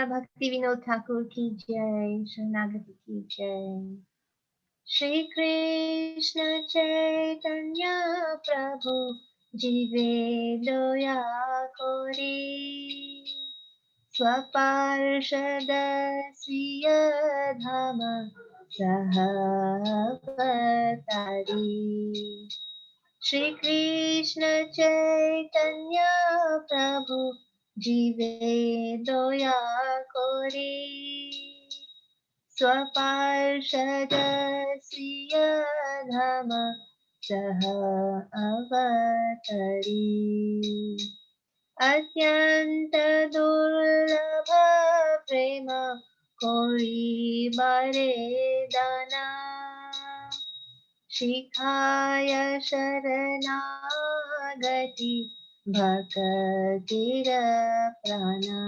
Bhaktivinoda Thakur ki jai, Sharanagati ki jai. Shri Krishna Chaitanya Prabhu Jive Doya Kori Swaparshada Sriya Dhama Sahavatari Shri Krishna Chaitanya Prabhu Jive Doya Kori Swaparshadasya Dhama Saha Avatari Atyanta Durlabha Prema Kori Bare Dana Shikhaya Sharanagati Bhakatira Prana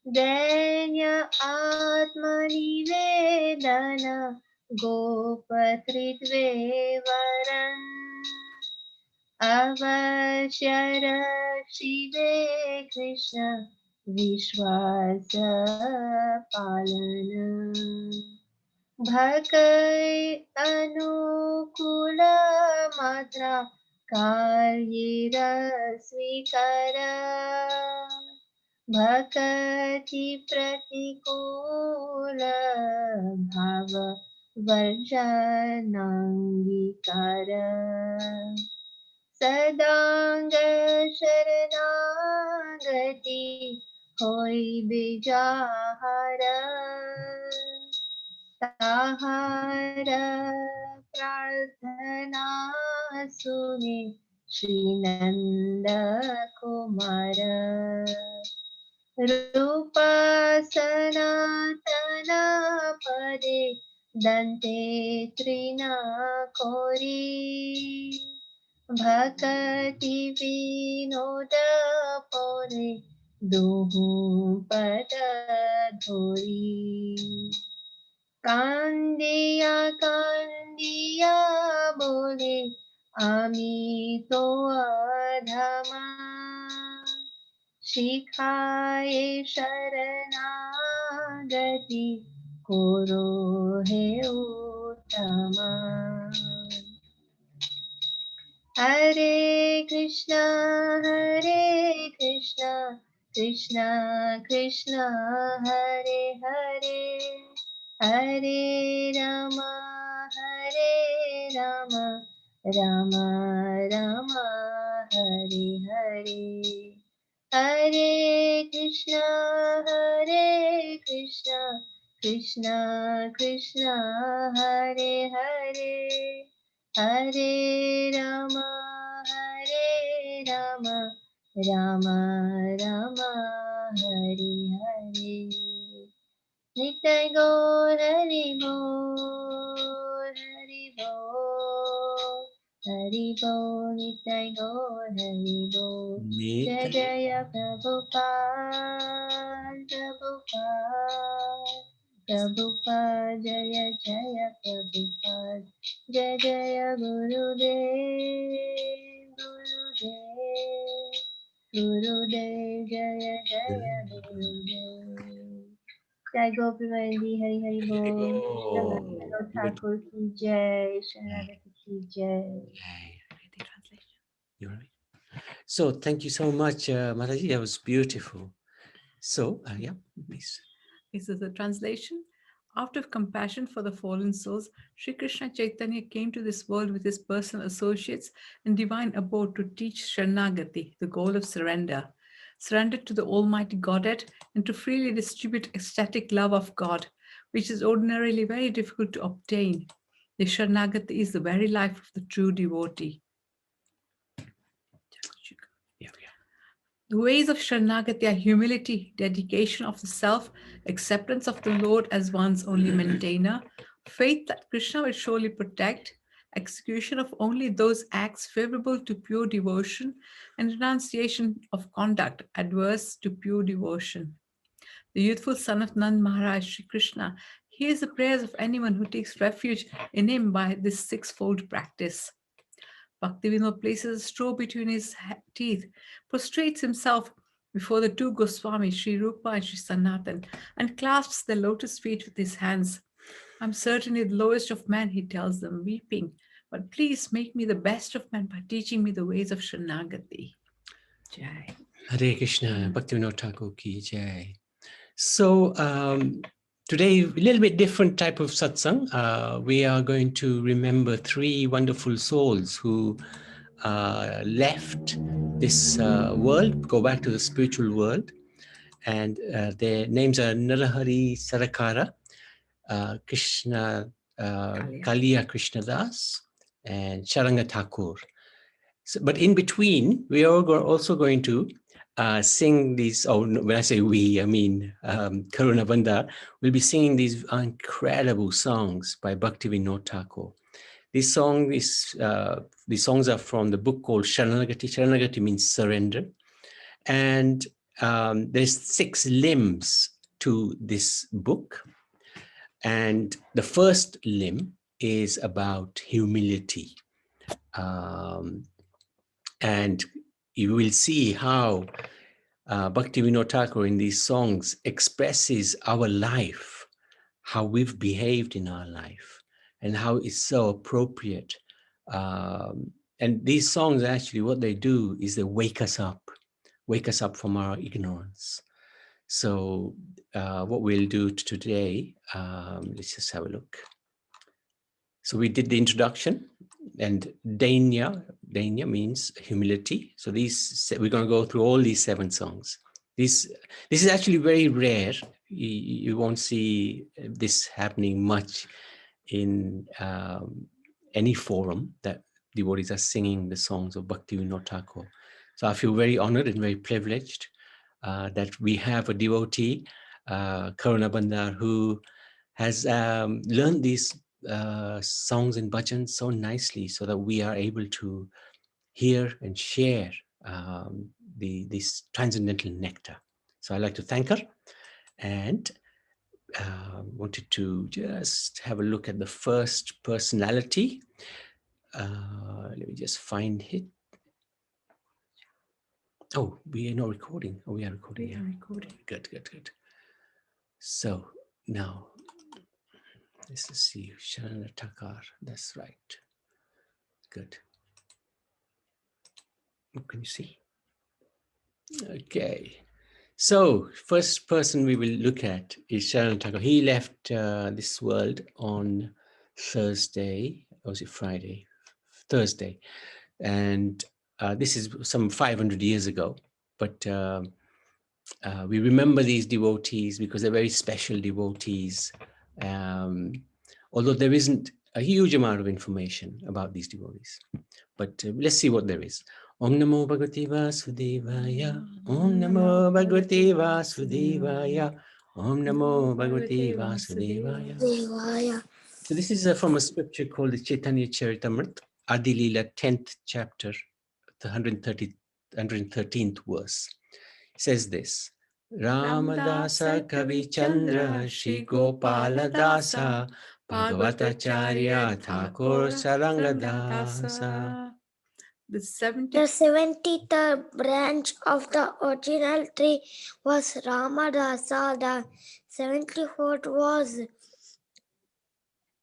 Denya Atmanivedana Gopatritve Varan Avashyara Shive Krishna Vishwasa Palana Bhakai Anukula Matra Kalyira Svikara Bhakati Pratikula Bhava Varjanangikara Sadanga Sharanagati Hoi Bijahara Tahara Prarthana Sune Shri Nanda Kumara Rupa Sanatana Pade Dante Trina Kori Bhakati Vinoda Pore Duhu Pada Dhori Kandiya Kandiya Bole Ami To Adhama Shikhaye Sharanagati Koro He Uttama Hare Krishna Krishna Krishna Hare Hare Hare Rama Rama Rama Hare Hare Hare Krishna Krishna Krishna Hare Hare Hare Rama Rama Rama Hare Hare Nitai Gaur Hari Bol Hari Bol Nitai Gaur Hari Bol Jai Jaya Prabhupada Jaya Jaya Prabhupada Jai Jaya Gurudev Jaya Jaya Gurudev Jai Gopimanji Hari Hari Bol Krishna Bhaktivinoda Thakur ki jai Sharanagati ki jai. The translation. You all right? So thank you so much, Mataji. That was beautiful. So yeah, please. This is the translation. Out of compassion for the fallen souls, Sri Krishna Chaitanya came to this world with his personal associates and divine abode to teach Sharanagati, the goal of surrender. Surrender to the Almighty Godhead and to freely distribute ecstatic love of God, which is ordinarily very difficult to obtain. The Sharanagati is the very life of the true devotee. The ways of Sharanagati are humility, dedication of the self, acceptance of the Lord as one's only maintainer, faith that Krishna will surely protect, execution of only those acts favorable to pure devotion, and renunciation of conduct adverse to pure devotion. The youthful son of Nand Maharaj, Sri Krishna, hears the prayers of anyone who takes refuge in him by this sixfold practice. Bhaktivinoda places a straw between his teeth, prostrates himself before the two Goswamis, Sri Rupa and Sri Sanatan, and clasps the lotus feet with his hands. I'm certainly the lowest of men, he tells them, weeping, but please make me the best of men by teaching me the ways of Sharanagati. Jai. Hare Krishna, Bhaktivinoda Thakur ki jai. So today, a little bit different type of satsang. We are going to remember three wonderful souls who left this world, go back to the spiritual world. And their names are Narahari, Sarakara, Krishna, Kaliya Krishnadas, and Saranga Thakur. So, but in between, we are also going to sing these, when I say we, I mean Karuna Bandar will be singing these incredible songs by Bhaktivinoda Thakur. These songs are from the book called Sharanagati. Sharanagati means surrender. And there's 6 limbs to this book. And the first limb is about humility. And you will see how Bhaktivinoda Thakur in these songs expresses our life, how we've behaved in our life, and how it's so appropriate. And these songs, actually, what they do is they wake us up from our ignorance. So what we'll do today, let's just have a look. So we did the introduction, and Dainya means humility. So we're going to go through all these 7 songs. This is actually very rare. You won't see this happening much in any forum that devotees are singing the songs of Bhaktivinoda Thakur. So I feel very honored and very privileged that we have a devotee, Karuna Bandar, who has learned these songs and bhajans so nicely, so that we are able to hear and share this transcendental nectar. So I'd like to thank her, and wanted to just have a look at the first personality. Let me just find it. Oh, we are not recording. Oh, we are recording. We are recording. Good. So now, let's see. Sharana Thakur. That's right. Good. Can you see? Okay. So first person we will look at is Sharana Thakur. He left this world on Thursday, or was it Friday? Thursday. And this is some 500 years ago. But we remember these devotees because they're very special devotees. Although there isn't a huge amount of information about these devotees. But let's see what there is. Om Namo Bhagavate Vasudevaya. Om Namo Bhagavate Vasudevaya. Om Namo Bhagavate Vasudevaya. So this is from a scripture called the Chaitanya Charitamrita, Adi Leela, 10th chapter, the 113th verse. It says this: Ramadasa Kavi Chandra Shri Gopala Dasa Bhagavatacharya Thakur Sarangadasa. The 73rd branch of the original tree was Ramadasa. The 74th was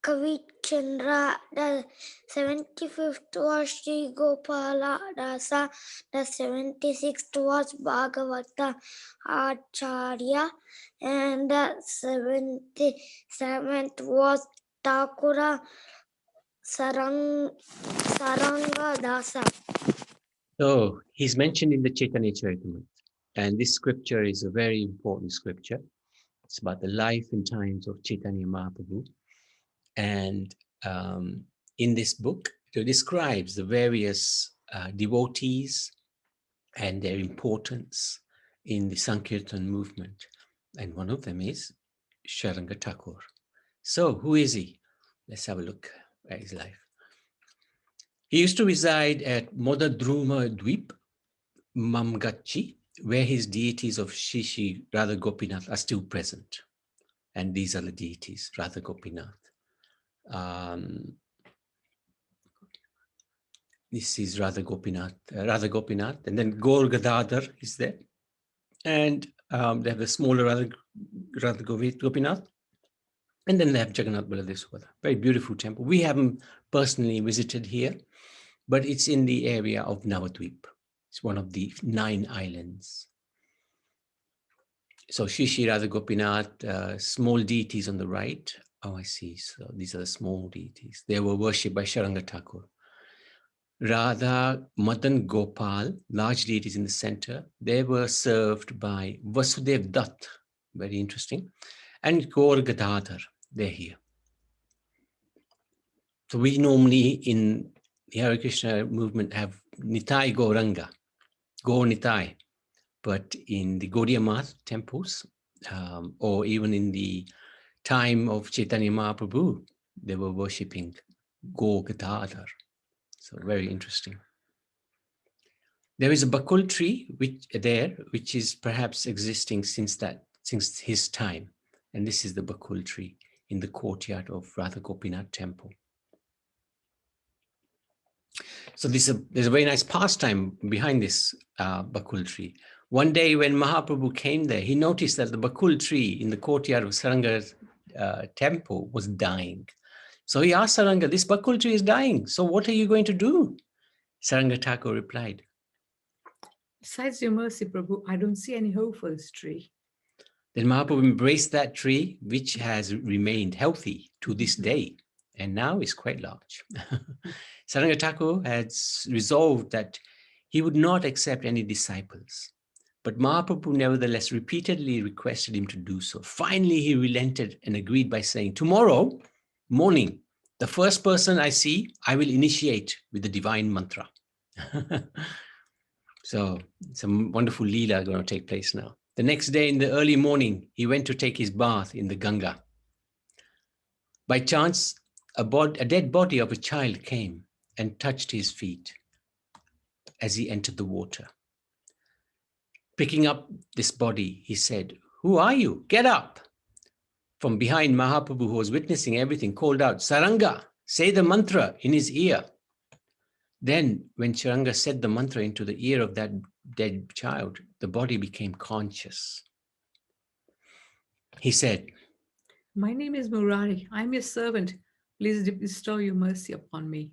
Kavichandra. The 75th was Sri Gopala Dasa. The 76th was Bhagavata Acharya. And the 77th was Thakura Saranga Dasa. So he's mentioned in the Chaitanya Charitamrita, and this scripture is a very important scripture. It's about the life and times of Chaitanya Mahaprabhu. And in this book, it describes the various devotees and their importance in the Sankirtan movement. And one of them is Saranga Thakur. So who is he? Let's have a look at his life. He used to reside at Modadruma Dweep, Mamgachi, where his deities of Shishi, Radha Gopinath are still present. And these are the deities, Radha Gopinath. This is Radha Gopinath, and then Gaur Gadadhar is there. And they have the smaller Radha Gopinath. And then they have Jagannath Baladev Subhadra. Very beautiful temple. We haven't personally visited here, but it's in the area of Navadvip. It's one of the 9 islands. So Shri Radha Gopinath, small deities on the right. Oh, I see. So these are the small deities. They were worshipped by Saranga Thakur. Radha, Madan Gopal, large deities in the center. They were served by Vasudev Dutt. Very interesting. And Gaur Gadadhar. They're here. So we normally in the Hare Krishna movement have Nitai Gauranga, Gaur Nitai. But in the Gaudiya Math temples, or even in the time of Chaitanya Mahaprabhu, they were worshipping Gaur Gadadhar. So very interesting. There is a bakul tree which is perhaps existing since his time. And this is the bakul tree in the courtyard of Radha Gopinath temple. So there's a very nice pastime behind this bakul tree. One day when Mahaprabhu came there, he noticed that the bakul tree in the courtyard of Saranga's temple was dying. So he asked Saranga, this bakul tree is dying. So what are you going to do? Saranga Thakur replied, besides your mercy, Prabhu, I don't see any hope for this tree. Then Mahaprabhu embraced that tree, which has remained healthy to this day, and now is quite large. Saranga Thakur had resolved that he would not accept any disciples, but Mahaprabhu nevertheless repeatedly requested him to do so. Finally, he relented and agreed by saying, tomorrow morning, the first person I see, I will initiate with the divine mantra. So some wonderful leela going to take place now. The next day in the early morning, he went to take his bath in the Ganga. By chance, a dead body of a child came and touched his feet as he entered the water. Picking up this body, he said, who are you? Get up. From behind, Mahaprabhu, who was witnessing everything, called out, Saranga, say the mantra in his ear. Then, when Saranga said the mantra into the ear of that dead child, the body became conscious. He said, my name is Murari. I'm your servant. Please bestow your mercy upon me.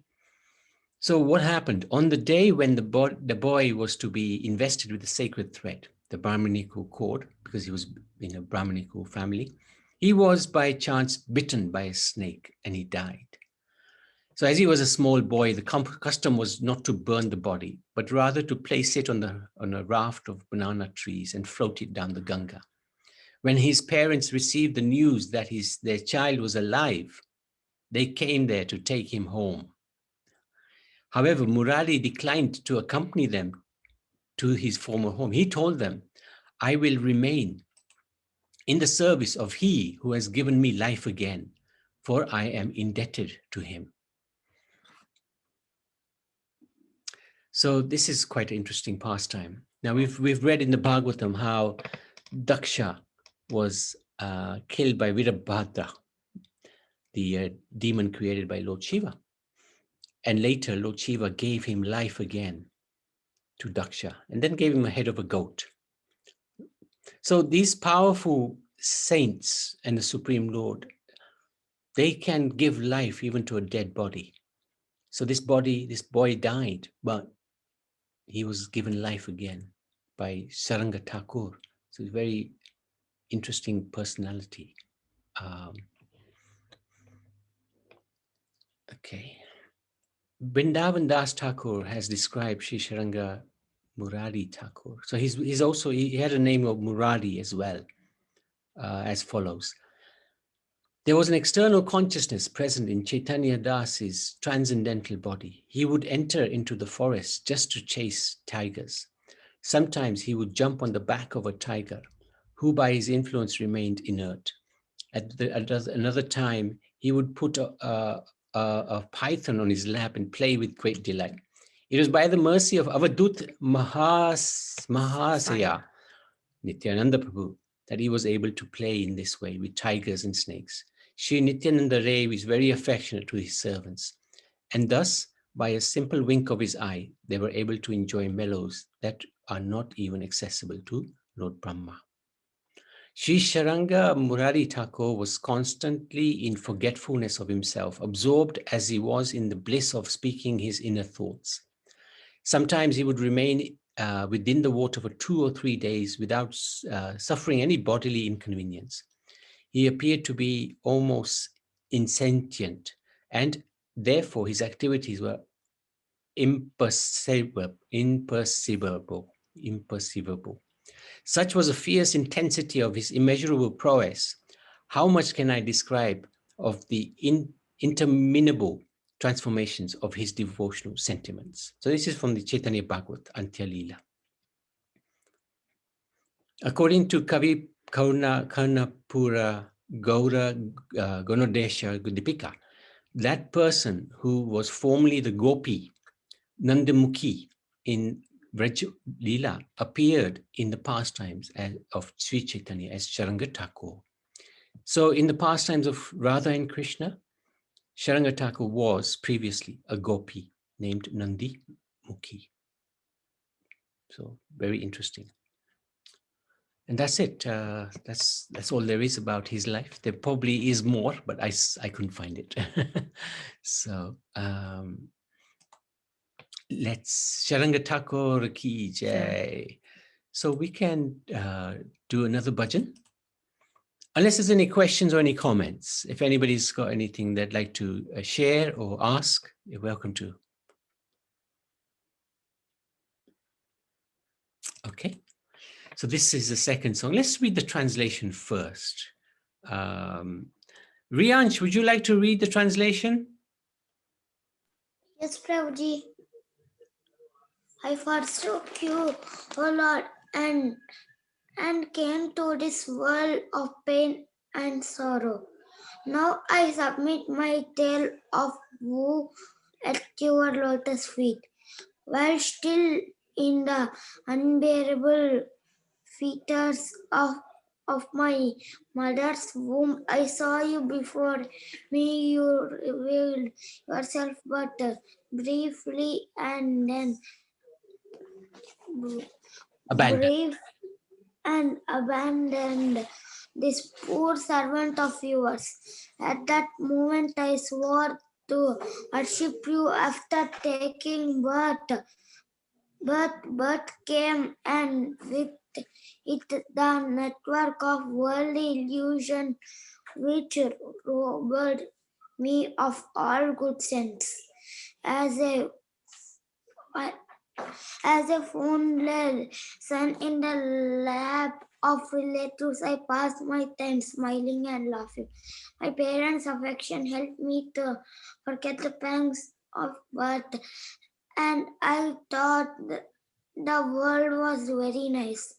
So what happened? On the day when the boy was to be invested with the sacred thread, the Brahmanical cord, because he was in a Brahmanical family, he was by chance bitten by a snake and he died. So as he was a small boy, the custom was not to burn the body, but rather to place it on a raft of banana trees and float it down the Ganga. When his parents received the news that their child was alive, they came there to take him home. However, Murari declined to accompany them to his former home. He told them, I will remain in the service of he who has given me life again, for I am indebted to him. So this is quite an interesting pastime. Now we've read in the Bhagavatam how Daksha was killed by Virabhadra, the demon created by Lord Shiva. And later Lord Shiva gave him life again to Daksha and then gave him a head of a goat. So these powerful saints and the Supreme Lord, they can give life even to a dead body. So this boy died, but he was given life again by Saranga Thakur. So it's a very interesting personality. Okay. Vrindavan Das Thakur has described Sri Saranga Murari Thakur. So he had a name of Murari as well, as follows. There was an external consciousness present in Chaitanya Das's transcendental body. He would enter into the forest just to chase tigers. Sometimes he would jump on the back of a tiger, who by his influence remained inert. At another time, he would put a python on his lap and play with great delight. It was by the mercy of Avadut Mahasaya, Nityananda Prabhu, that he was able to play in this way with tigers and snakes. Sri Nityananda Ray was very affectionate to his servants, and thus, by a simple wink of his eye, they were able to enjoy mellows that are not even accessible to Lord Brahma. Sri Saranga Murari Thakur was constantly in forgetfulness of himself, absorbed as he was in the bliss of speaking his inner thoughts. Sometimes he would remain within the water for 2 or 3 days without suffering any bodily inconvenience. He appeared to be almost insentient, and therefore his activities were imperceptible. Such was the fierce intensity of his immeasurable prowess. How much can I describe of the interminable transformations of his devotional sentiments? So this is from the Chaitanya Bhagavat Antya Leela. According to Kavi Karnapura Gaura Gunodesha Dipika, that person who was formerly the Gopi, Nandamukhi in Vraj Leela, appeared in the pastimes of Sri Chaitanya as Saranga Thakur. So in the pastimes of Radha and Krishna, Saranga Thakur was previously a Gopi named Nandi Mukhi. So very interesting. And that's it. That's all there is about his life. There probably is more, but I couldn't find it. So let's Saranga Thakur ki jai. So we can do another bhajan. Unless there's any questions or any comments. If anybody's got anything they'd like to share or ask, you're welcome to. Okay. So this is the second song. Let's read the translation first. Riansh, would you like to read the translation? Yes, Prabhuji. I forsook you, O Lord, and came to this world of pain and sorrow. Now I submit my tale of woe at your lotus feet. While still in the unbearable fetters of my mother's womb, I saw you before me. You revealed yourself but briefly, and then abandoned this poor servant of yours. At that moment I swore to worship you after taking birth. Birth came, and with it the network of worldly illusion which robbed me of all good sense. As a fond son in the lap of relatives, I passed my time smiling and laughing. My parents' affection helped me to forget the pangs of birth, and I thought the world was very nice.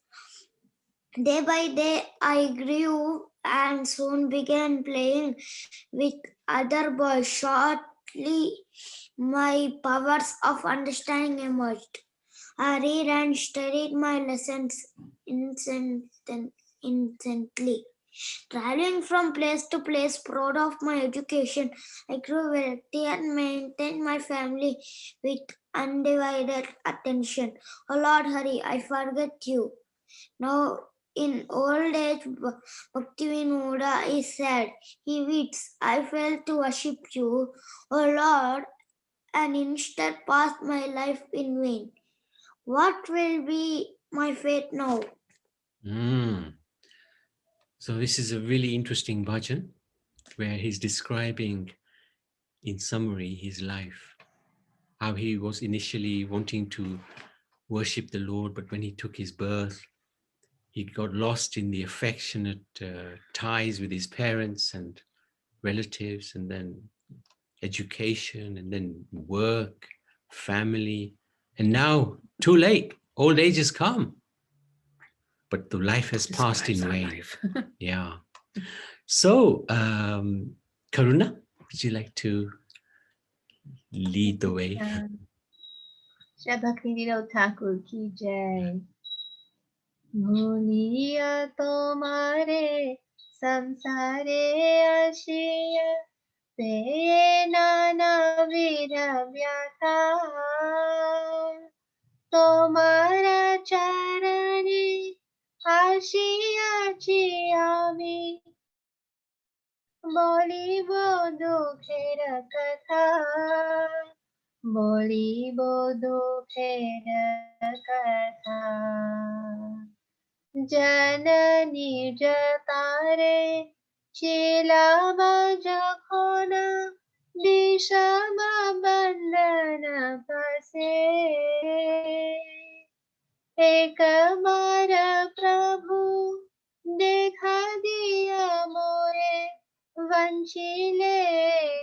Day by day, I grew and soon began playing with other boys. Shortly, my powers of understanding emerged. I read and studied my lessons instantly. Traveling from place to place, proud of my education, I grew wealthy and maintained my family with undivided attention. Oh Lord Hari, I forget you. Now, in old age, Bhaktivinoda is sad. He weeps, I failed to worship you, O Lord, and instead passed my life in vain. What will be my fate now? So this is a really interesting bhajan where he's describing in summary his life, how he was initially wanting to worship the Lord, but when he took his birth, he got lost in the affectionate ties with his parents and relatives, and then education, and then work, family, and now too late, old age has come, but the life has passed in vain. Yeah. So Karuna, would you like to lead the way? Shri Bhaktivinoda Thakur ki jai. Bhuliya tomare samsare ashiya te nana vida vyata tomara charani আসিয়াছি আমি বলিব দুঃখের কথা বলিব দুঃখের কথা জননী জতারে ছিলাম যখন বিষম বন্ধন পাশে একবার প্রভু দেখা দিয়া মোরে वंशीले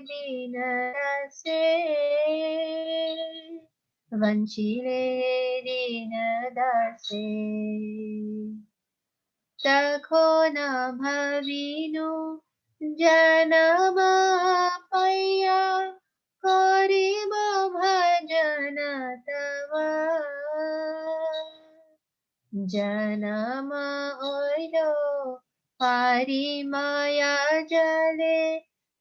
दीन दासे वंशीले दीन दासे तखोन भाविनु जनम पैया करिब भजन तव जनम ओइलो पारी माया जले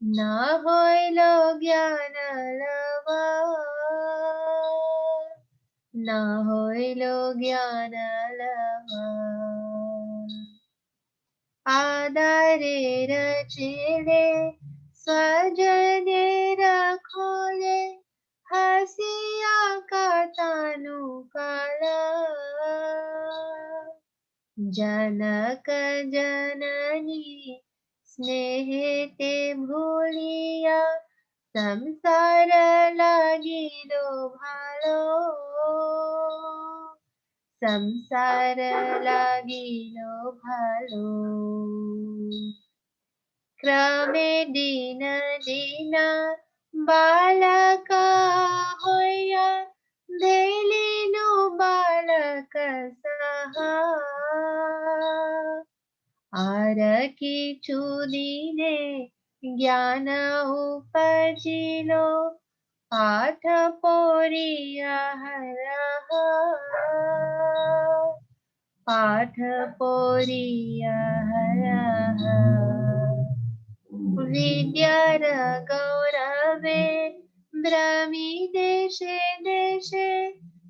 न होइलो ज्ञान लवा न होइलो ज्ञान लवा आदरे रचिले स्वजने रखोले हसिया कथानु काला जनक जननी स्नेहते भूलिया संसार लागिलो भालो संसार लागिलो भालो क्रमे दिन दिन बालका होया धेलिनु बालक सहा आर किछु दिने ज्ञान उपजिलो पाठ पढ़िया हरह पाठ पढ़िया हरह विद्यार गौरवे ब्रह्मी देशे देशे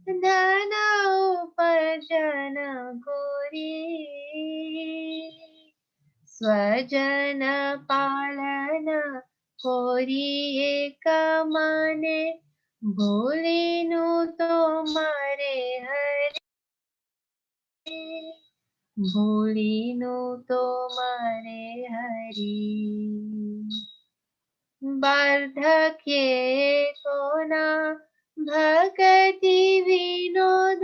धन उपार्जन कोरी स्वजन पालन कोरी एक माने भूलिनु तुम्हारे हरि भूलिनु तुम्हारे हरि वार्धक्ये कोना भक्ति विनोद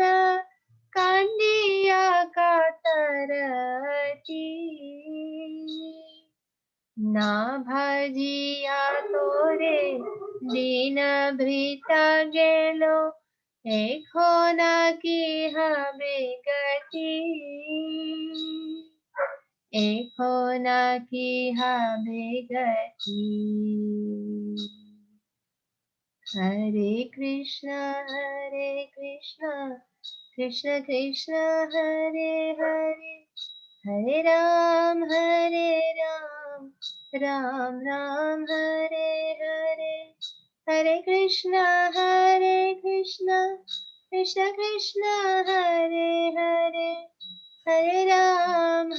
कांडिया कातरती ना भजिया तोरे दिन भृता गेलो एखो ना की हबे गति एखो ना की हबे गति हरे कृष्णा कृष्ण कृष्ण हरे हरे हरे राम राम राम हरे हरे हरे कृष्णा कृष्ण कृष्ण हरे हरे हरे राम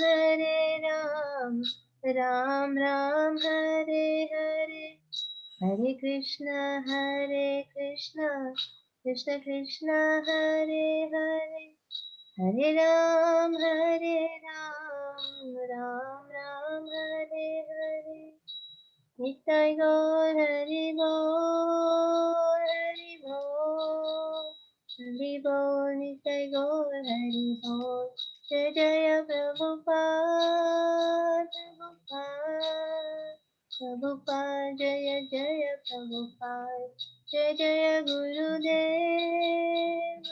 राम राम हरे हरे हरे कृष्णा कृष्ण कृष्ण हरे हरे हरे राम राम राम हरे हरे नित्य गौर हरि बोल नित्य गौर हरि बोल जय जय प्रभुपाद प्रभुपाद जय जय प्रभुपाद जय जय गुरुदेव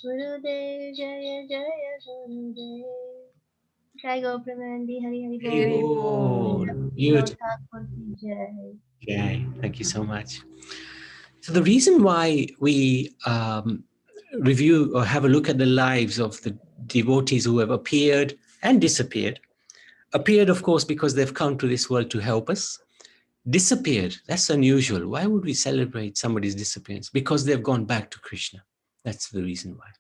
गुरुदेव जय जय गुरुदेव जय गो प्रेमानंदी हरि हरि Hari बोल Bol. Bhaktivinoda Beautiful. ठाकुर की जय Okay, thank you so much. So the reason why we review or have a look at the lives of the devotees who have appeared and disappeared, appeared, of course, because they've come to this world to help us. Disappeared, that's unusual. Why would we celebrate somebody's disappearance? Because they've gone back to Krishna. That's the reason why.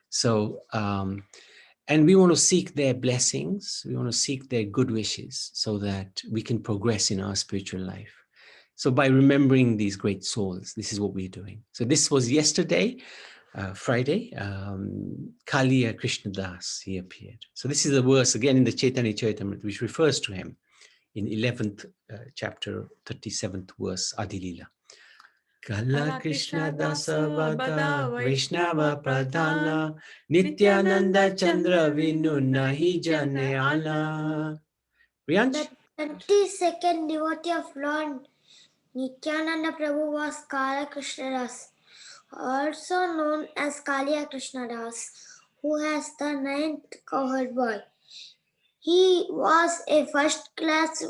So, and we want to seek their blessings. We want to seek their good wishes so that we can progress in our spiritual life. So by remembering these great souls, this is what we're doing. So this was yesterday, Friday, Kaliya Krishna Das, he appeared. So this is a verse again in the Chaitanya Charitamrita, which refers to him in 11th chapter, 37th verse, Adilila. Kala Krishna Dasa Vada Vaishnava Pradhana Nityananda Chandra Vinu Nahi Jane Ala. Priyansh? The 32nd devotee of Lord Nityananda Prabhu was Kala Krishna Das, also known as Kaliya Krishna Das, who has the 9th cowherd boy. He was a first-class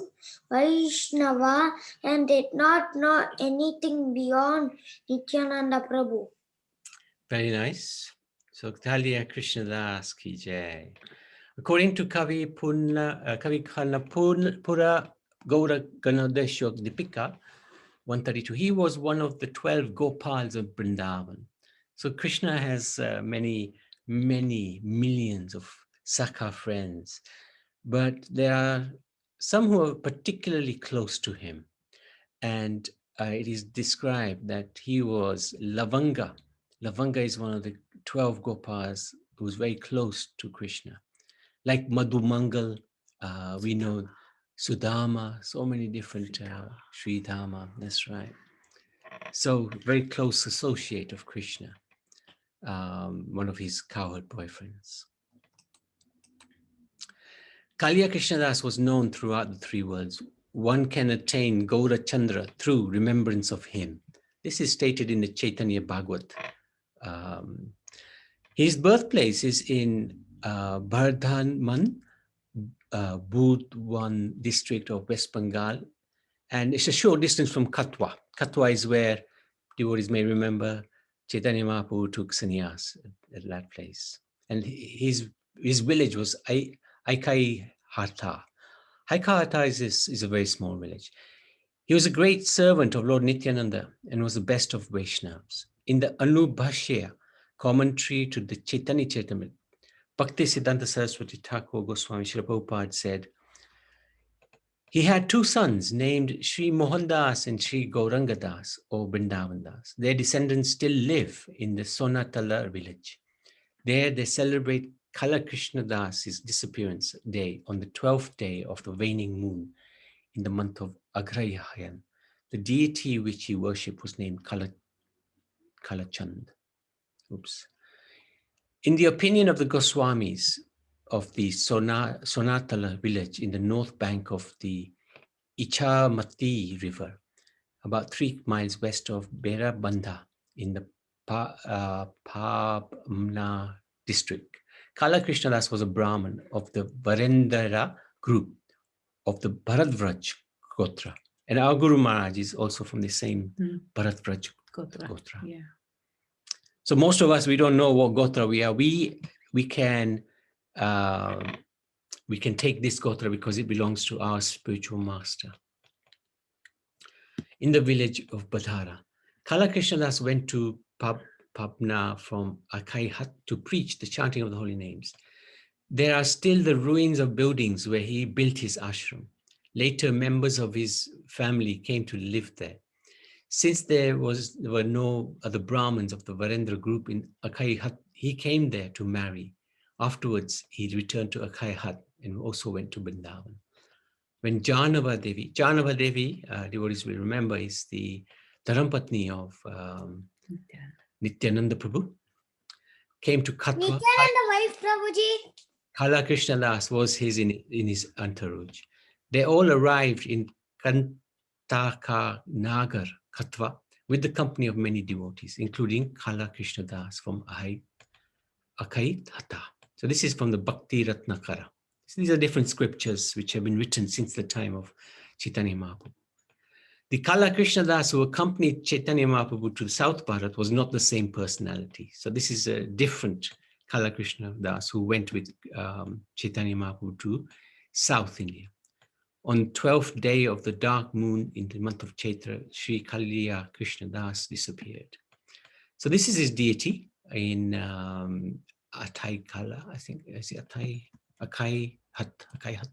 Vaishnava and did not know anything beyond Nityananda Prabhu. Very nice. So Kaliya Krishna Das ki jai. According to Kavi Khanna Pura Gaura Ganadeshok Dipika 132, he was one of the 12 Gopals of Vrindavan. So Krishna has many millions of Sakha friends, but there are some who are particularly close to him. And it is described that he was Lavanga. Lavanga is one of the 12 Gopals who was very close to Krishna. Like Madhumangal, we know Sudama, so many different Sridhama, that's right. So very close associate of Krishna, one of his cowherd boyfriends. Kaliya Krishnadas was known throughout the three worlds. One can attain Gaura Chandra through remembrance of him. This is stated in the Chaitanya Bhagavat. His birthplace is in Bardhaman, Budwan district of West Bengal, and it's a short distance from Katwa. Katwa is where devotees may remember Chaitanya Mahaprabhu took sannyas at that place. And his village was Aikai Hatha. Aikai is a very small village. He was a great servant of Lord Nityananda and was the best of Vaishnavas. In the Anubhashya commentary to the Chaitanya Charitamrita, Bhaktisiddhanta Saraswati Thakur Goswami Srila Prabhupada said, he had two sons named Sri Mohandas and Sri Gauranga Das or Vrindavan Das. Their descendants still live in the Sonatala village. There they celebrate Kala Krishna Das' disappearance day on the 12th day of the waning moon in the month of Agrayayan. The deity which he worshipped was named Kalachand. Oops. In the opinion of the Goswamis of the Sonatala village in the north bank of the Ichamati river, about 3 miles west of Berabandha in the Pabna district, Kala Krishna Das was a Brahmin of the Varendra group of the Bharadvraj Gotra. And our Guru Maharaj is also from the same Bharadvraj Gotra. Yeah. So most of us, we don't know what Gotra we are. We can take this Gotra because it belongs to our spiritual master. In the village of Badhara, Kala Krishna Das went to Pabna from Akaihat to preach the chanting of the holy names. There are still the ruins of buildings where he built his ashram. Later, members of his family came to live there. Since there were no other Brahmins of the Varendra group in Akaihat, he came there to marry. Afterwards, he returned to Akaihat and also went to Vrindavan. When Janava Devi, devotees will remember, is the Dharampatni of Nityananda Prabhu, came to Katwa. Nityananda wife, Prabhuji. Kala Krishna Das was in his entourage. They all arrived in Kantaka Nagar, Katwa, with the company of many devotees, including Kala Krishna Das from Akait Hatha. So this is from the Bhakti Ratnakara. So these are different scriptures which have been written since the time of Chaitanya Mahaprabhu. The Kala Krishna Das who accompanied Chaitanya Mahaprabhu to the South Bharat was not the same personality. So this is a different Kala Krishna Das who went with Chaitanya Mahaprabhu to South India. On 12th day of the dark moon in the month of Chaitra, Sri Kaliya Krishna Das disappeared. So this is his deity in Atai Kala, I think. Is it Akai Hat? Akai Hat.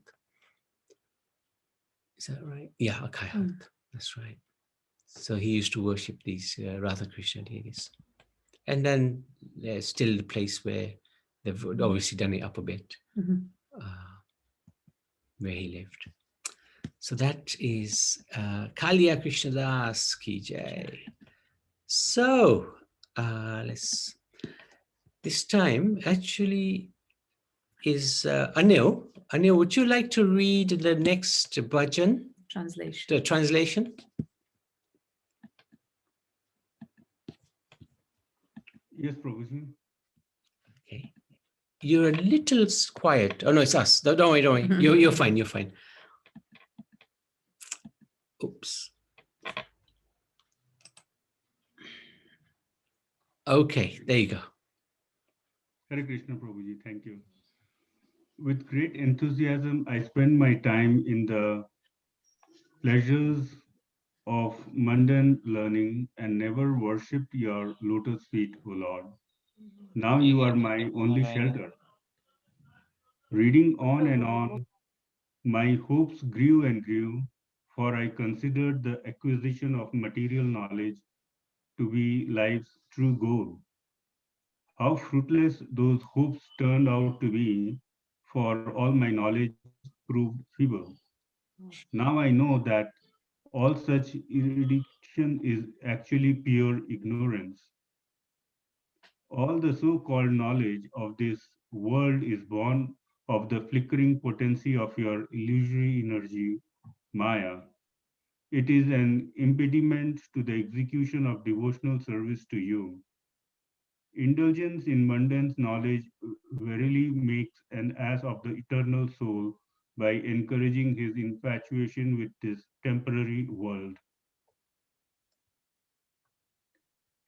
Is that right? Yeah, Akai Hat. That's right. So he used to worship these Radha Krishna deities. And then there's still the place where they've obviously done it up a bit, where he lived. So that is Kaliya Krishnadas Ki Jai. So this time actually is Anil. Anil, would you like to read the next bhajan? Translation. The translation? Yes, Prabhuji. Okay. You're a little quiet. Oh no, it's us. Don't worry, don't worry. You're fine, you're fine. Oops. Okay, there you go. Hare Krishna, Prabhuji. Thank you. With great enthusiasm, I spend my time in the pleasures of mundane learning and never worshipped your lotus feet, O Lord. Now you are my only shelter. Reading on and on, my hopes grew and grew, for I considered the acquisition of material knowledge to be life's true goal. How fruitless those hopes turned out to be, for all my knowledge proved feeble. Now I know that all such erudition is actually pure ignorance. All the so-called knowledge of this world is born of the flickering potency of your illusory energy, Maya. It is an impediment to the execution of devotional service to you. Indulgence in mundane knowledge verily makes an ass of the eternal soul by encouraging his infatuation with this temporary world.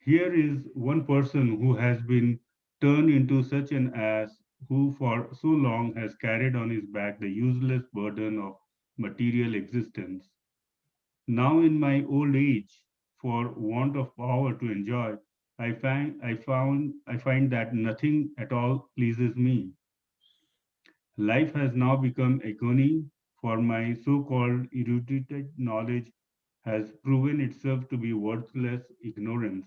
Here is one person who has been turned into such an ass, who for so long has carried on his back the useless burden of material existence. Now in my old age, for want of power to enjoy, I find that nothing at all pleases me. Life has now become agony, for my so-called erudited knowledge has proven itself to be worthless ignorance.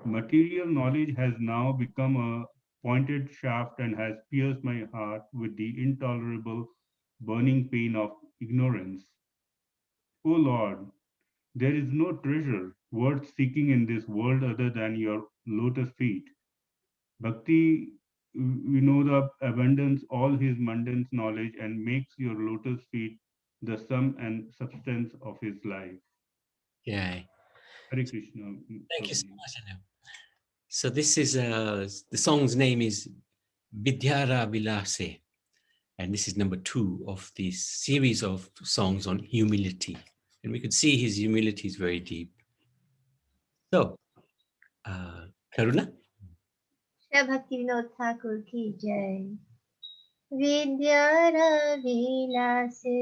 Material knowledge has now become a pointed shaft and has pierced my heart with the intolerable burning pain of ignorance. O Lord, there is no treasure worth seeking in this world other than your lotus feet. Bhakti Vinoda abandons all his mundane knowledge and makes your lotus feet the sum and substance of his life. Yeah. Hare Krishna. Thank you so Prabhuji. much, Anil. So this is the song's name is Vidyara Vilase, and this is number 2 of this series of songs on humility. And we could see his humility is very deep. So, Karuna? Shri Bhaktivinoda Thakur ki jai. Vidyara vilase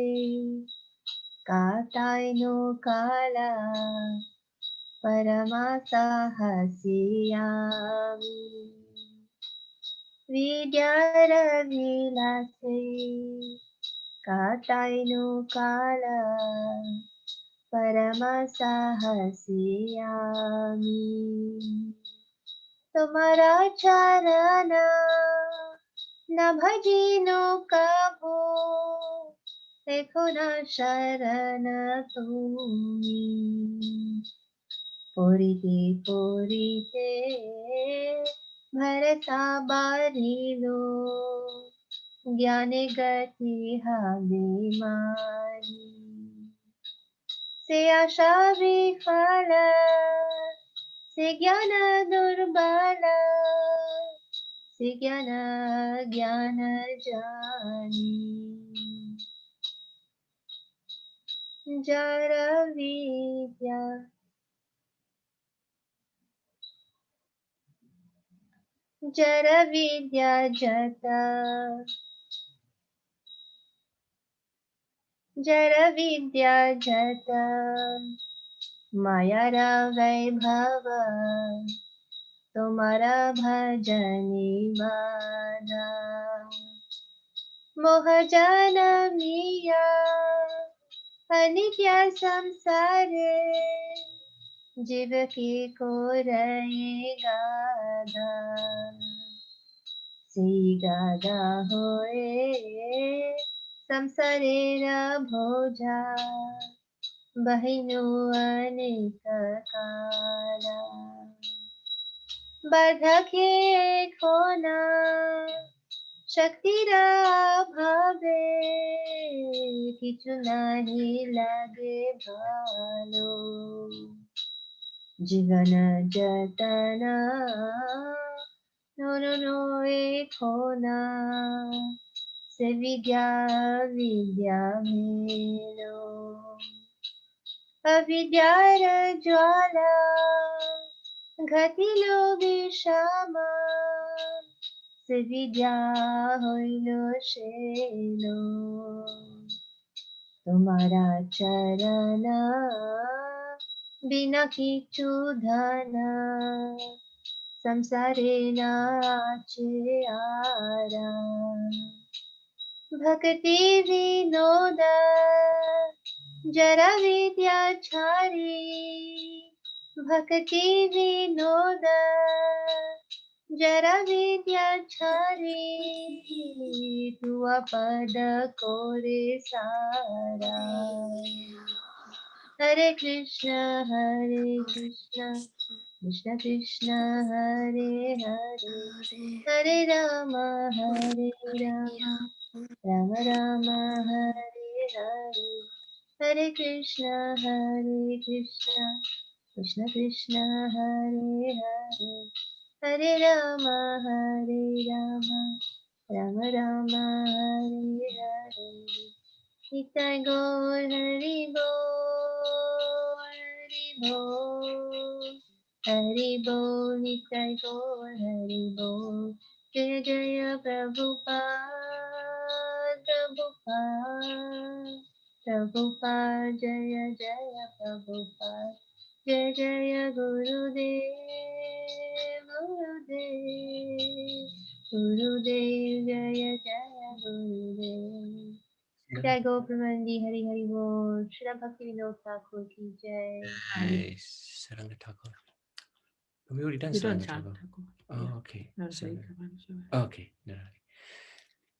kataino kala paramasa hasiyami. Vidyara vilase kataino kala paramasa hasiyami. तुम्हारा चरण न भजिनो कबो देखो न शरण तुम्ही पोरीते भरता बारिलो ज्ञाने गति हवे मारी से आशा विफल से ज्ञान दुर्बल से ज्ञान ज्ञान जानी जर विद्या जर विद्या जत जर विद्या जत माया वैभव तुम्हारा भजनी माना मोह जाना मिया अनित्य संसारे जीव की को रहे गाधा सी गाधा होए संसारे न भोजा बहिनो अनेक काला बाधके खोना शक्तिर भावे किछु नहीं लगे भालो जीवन जतना नो नो नो एक होना से विद्या विद्या मेलो अविद्यार ज्वाला घटिलो विषमा से विद्या होइलो शेलो तुम्हारा चरण बिना किछु धन संसारे नाचे आरा भक्ति विनोद जरा विद्या छारी भक्ति विनोद जरा विद्या छारी तुआ पद कोरे सारा हरे कृष्ण कृष्ण कृष्ण हरे हरे हरे राम राम राम हरे हरे हरे कृष्ण कृष्ण कृष्ण हरे हरे हरे राम राम राम हरे हरे निताय गौर हरि बोल हरि बोल निताय गौर हरि बोल जय जय प्रभुपाद प्रभुपाद जय जय प्रभुपाद जय जय गुरुदेव जय जय गुरुदेव जय गोप्रमंदी हरि हरि बोल श्री भक्ति विनोद ठाकुर की जय Nice. Saranga Thakur. Have we already done You don't Saranga chant Thakur? Thakur. Oh, Yeah. okay. Narahari, Saranga. Kavan, Okay. Narahari.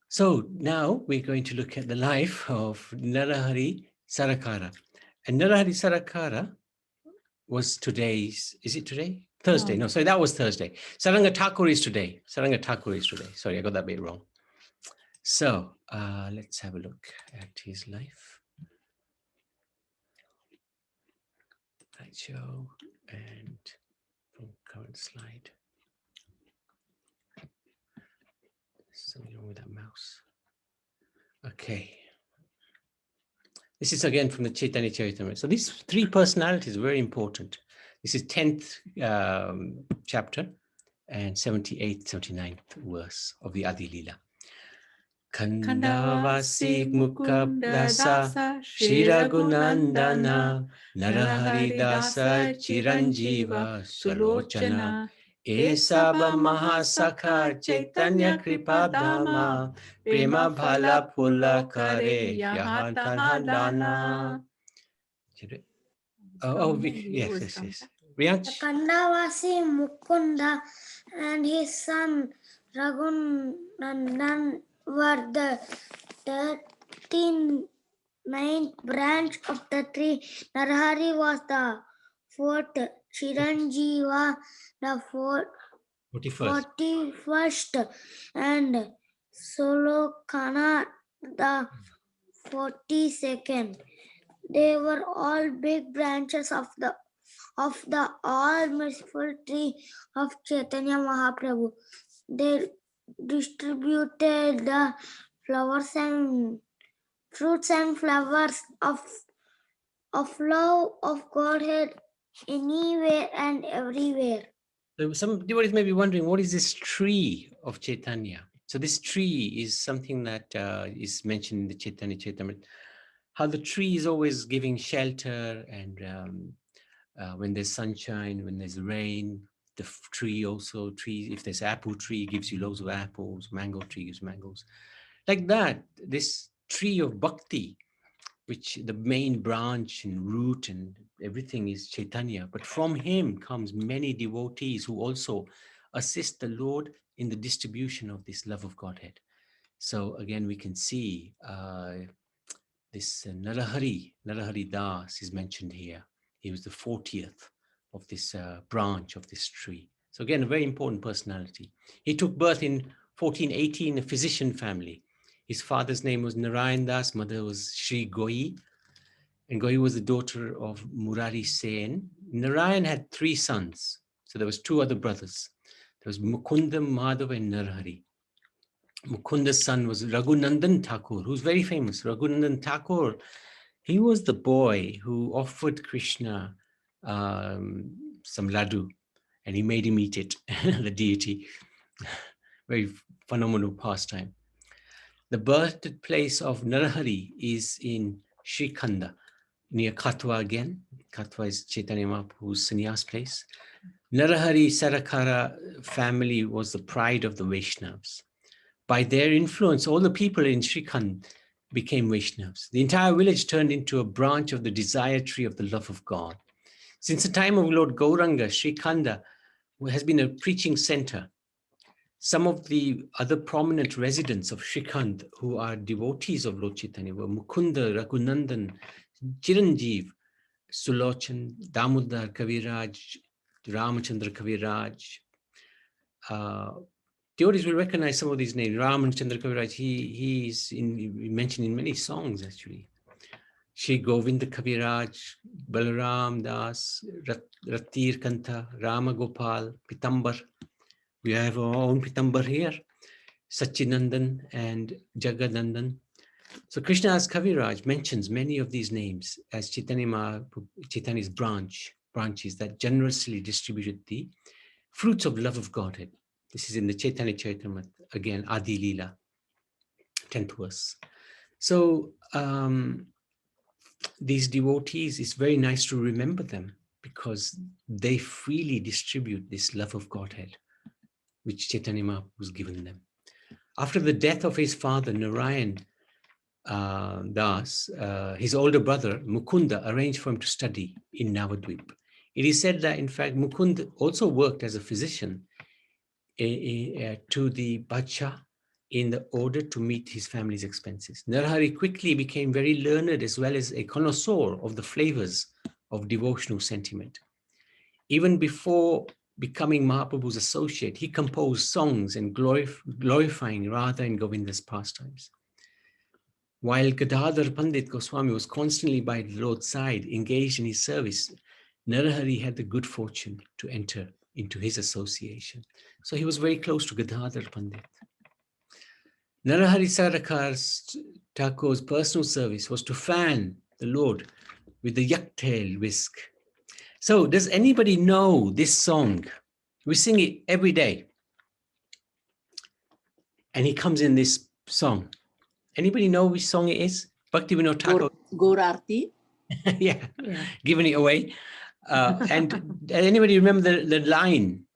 So now we're going to look at the life of Narahari Sarakara. And Narahari Sarakara was today's, is it today? Thursday. No, sorry, that was Thursday. Saranga Thakur is today. Saranga Thakur is today. Sorry, I got that bit wrong. So let's have a look at his life. Right, show and from current slide. Something wrong with that mouse. Okay. This is again from the Chaitanya Charitamrita. So these three personalities are very important. This is 10th chapter and 78th, 79th verse of the Adi Lila. Khandavasi Mukabdasa Shiragunandana Narahari Dasa Chiranjiva Sulochana Esaba Mahasakha Chaitanya Kripadama Prema Bhala Pula Kare Yahatahadana. Yes. Riyansh? Kandavasi Mukunda and his son Raghunandan were the 39th branch of the tree. Narahari was the 4th, Chiranjiva the 41st, and Solokana the 42nd. They were all big branches of the all-merciful tree of Chaitanya Mahaprabhu. They distributed the flowers and fruits and flowers of love of Godhead anywhere and everywhere. So some devotees may be wondering, what is this tree of Chaitanya? So this tree is something that is mentioned in the Chaitanya Charitamrita. How the tree is always giving shelter, and when there's sunshine, when there's rain, the tree also, tree, if there's apple tree, gives you loads of apples, mango tree gives mangoes. Like that, this tree of bhakti, which the main branch and root and everything is Chaitanya, but from him comes many devotees who also assist the Lord in the distribution of this love of Godhead. So again, we can see this Narahari Das is mentioned here. He was the 40th of this branch of this tree. So again, a very important personality. He took birth in 1418, a physician family. His father's name was Narayan Das, mother was Shri Goi, and Goi was the daughter of Murari Sen. Narayan had 3 sons. So there was 2 other brothers. There was Mukunda, Madhava, and Narahari. Mukunda's son was Raghunandan Thakur, who's very famous. Raghunandan Thakur, he was the boy who offered Krishna some laddu, and he made him eat it, the deity. Very phenomenal pastime. The birthplace of Narahari is in Srikhanda, near Katwa again. Katwa is Chaitanya Mahaprabhu's sannyas place. Narahari Sarakara family was the pride of the Vaishnavas. By their influence, all the people in Srikhand became Vaishnavas. The entire village turned into a branch of the desire tree of the love of God. Since the time of Lord Gauranga, Srikhanda has been a preaching center. Some of the other prominent residents of Srikhand who are devotees of Lord Chaitanya were Mukunda, Raghunandan, Chiranjeev, Sulochan, Damodar Kaviraj, Ramachandra Kaviraj. Devotees will recognize some of these names. Ramachandra Kaviraj, he's mentioned in many songs actually. Shri Govinda Kaviraj, Balaram Das, Ratir Kanta, Rama Gopal, Pitambar. We have our own Pitambar here, Sachinandan and Jagadandan. So Krishna's Kaviraj mentions many of these names as Chaitanya's branches that generously distributed the fruits of love of Godhead. This is in the Chaitanya Charitamrita, again, Adi Leela, 10th verse. So these devotees, it's very nice to remember them because they freely distribute this love of Godhead, which Chaitanya Mahaprabhu was given them. After the death of his father, Narayan Das, his older brother, Mukunda, arranged for him to study in Navadvip. It is said that, in fact, Mukunda also worked as a physician to the Bacha in order to meet his family's expenses. Narahari quickly became very learned as well as a connoisseur of the flavors of devotional sentiment. Even before becoming Mahaprabhu's associate, he composed songs and glorifying Radha and Govinda's pastimes. While Gadadhar Pandit Goswami was constantly by the Lord's side, engaged in his service, Narahari had the good fortune to enter into his association. So he was very close to Gadadhar Pandit. Narahari Sarakara Thakur's personal service was to fan the Lord with the yak-tail whisk. So does anybody know this song? We sing it every day. And he comes in this song. Anybody know which song it is? Bhaktivinoda Thakur. Gaurarti. Yeah, giving it away. And anybody remember the line?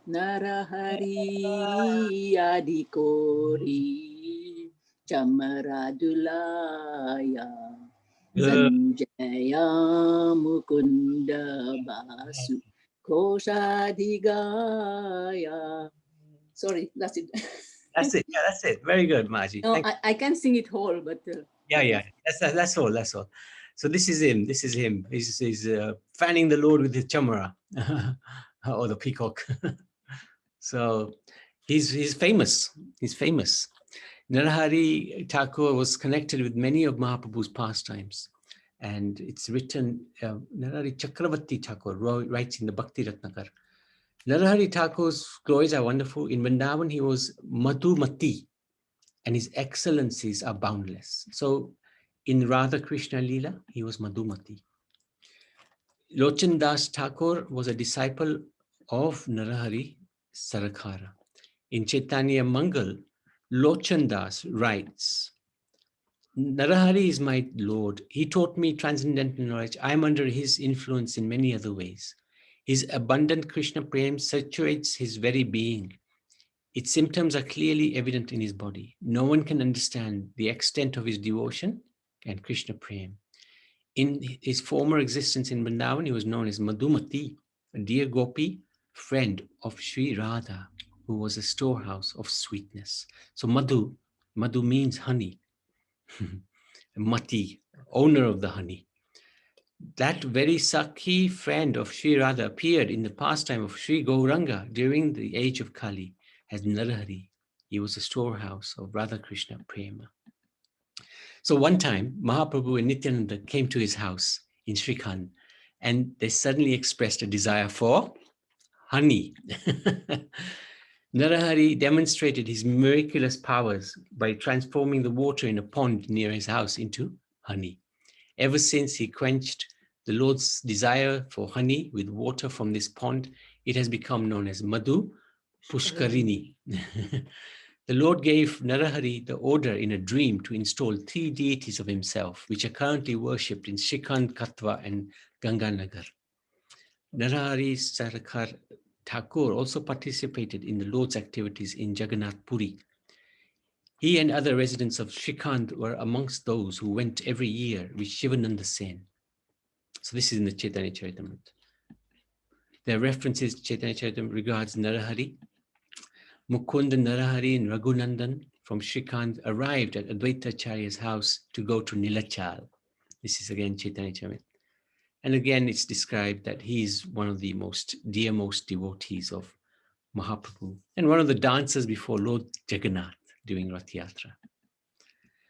Narahari Adikori Chamaradulaya Sanjaya Mukunda Basu Koshadigaya. Sorry, that's it. That's it. Yeah, that's it. Very good, Maji. No, I can sing it whole, but yeah. That's all. So this is him. He's fanning the Lord with his chamara or the peacock. So he's famous. Narahari Thakur was connected with many of Mahaprabhu's pastimes, and it's written. Narahari Chakravarti Thakur writes in the Bhakti Ratnakar. Narahari Thakur's glories are wonderful. In Vrindavan, he was Madhumati, and his excellencies are boundless. So in Radha Krishna Leela, he was Madhumati. Lochan Das Thakur was a disciple of Narahari Sarakara. In Chaitanya Mangal, Lochan Das writes, Narahari is my Lord. He taught me transcendental knowledge. I am under his influence in many other ways. His abundant Krishna Prem saturates his very being. Its symptoms are clearly evident in his body. No one can understand the extent of his devotion and Krishna Prem. In his former existence in Vrindavan, he was known as Madhumati, a dear gopi, friend of Sri Radha, who was a storehouse of sweetness. So Madhu means honey. Mati, owner of the honey. That very Sakhi friend of Sri Radha appeared in the pastime of Sri Gauranga during the age of Kali as Narahari. He was a storehouse of Radha Krishna Prema. So one time, Mahaprabhu and Nityananda came to his house in Srikhand, and they suddenly expressed a desire for honey. Narahari demonstrated his miraculous powers by transforming the water in a pond near his house into honey. Ever since he quenched the Lord's desire for honey with water from this pond, it has become known as Madhu Pushkarini. The Lord gave Narahari the order in a dream to install 3 deities of himself, which are currently worshipped in Srikhand, Katwa, and Ganganagar. Narahari Sarakara Thakur also participated in the Lord's activities in Jagannath Puri. He and other residents of Srikhand were amongst those who went every year with Shivananda Sen. So this is in the Chaitanya Charitamrita. There are references to Chaitanya Charitamrita regards Narahari. Mukunda, Narahari, and Raghunandan from Srikhand arrived at Advaita Acharya's house to go to Nilachal. This is again Chaitanya Charitamrita. And again, it's described that he is one of the dearmost devotees of Mahaprabhu and one of the dancers before Lord Jagannath during Rath Yatra.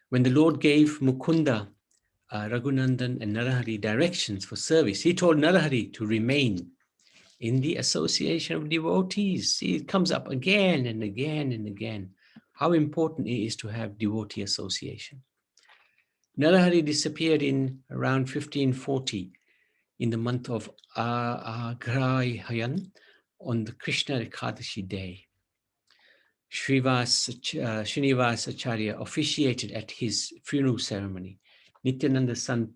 When the Lord gave Mukunda, Raghunandan, and Narahari directions for service, he told Narahari to remain in the association of devotees. See, it comes up again and again and again, how important it is to have devotee association. Narahari disappeared in around 1540 in the month of Agrahayan on the Krishna Ekadashi day. Srinivas Acharya officiated at his funeral ceremony. Nityananda's son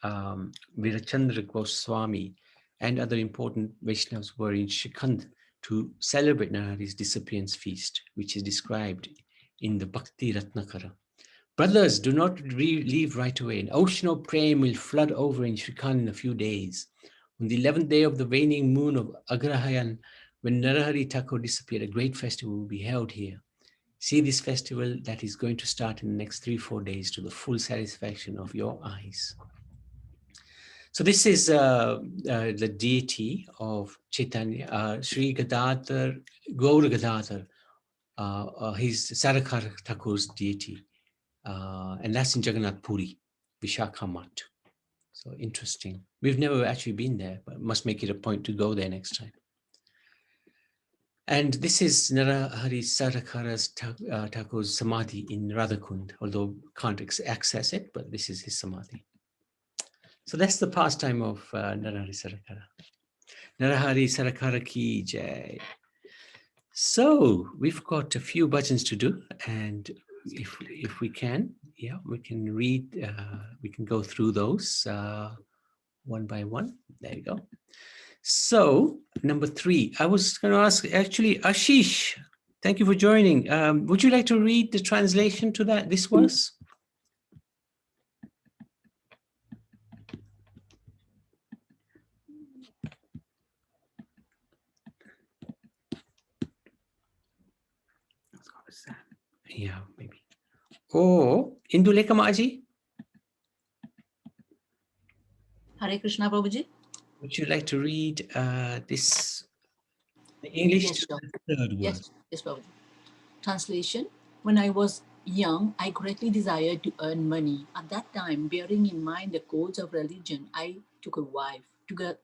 Virachandra Goswami and other important Vaishnavas were in Srikhand to celebrate Narahari's disappearance feast, which is described in the Bhakti Ratnakara. Brothers, do not leave right away. An ocean of prem will flood over in Srikhand in a few days. On the 11th day of the waning moon of Agrahayan, when Narahari Thakur disappeared, a great festival will be held here. See this festival that is going to start in the next 3-4 days to the full satisfaction of your eyes. So this is the deity of Chaitanya, Sri Gadadhar, Gaura Gadadhar, his Sarakara Thakur's deity. And that's in Jagannath Puri, Vishakha Math. So interesting. We've never actually been there, but must make it a point to go there next time. And this is Narahari Sarakara's Thakur's Samadhi in Radhakund, although can't access it, but this is his Samadhi. So that's the pastime of Narahari Sarakara. Narahari Sarakara ki jai. So we've got a few bhajans to do, and if we can, yeah, we can read, we can go through those one by one. There you go. So number 3, I was going to ask, actually, Ashish, thank you for joining. Would you like to read the translation to this verse? Yeah, maybe. Oh, Indulekha Maji? Hare Krishna, Prabhuji. Would you like to read this, the English Yes, to sure. the third Yes, verse? yes, Prabhuji. Translation. When I was young, I greatly desired to earn money. At that time, bearing in mind the codes of religion, I took a wife.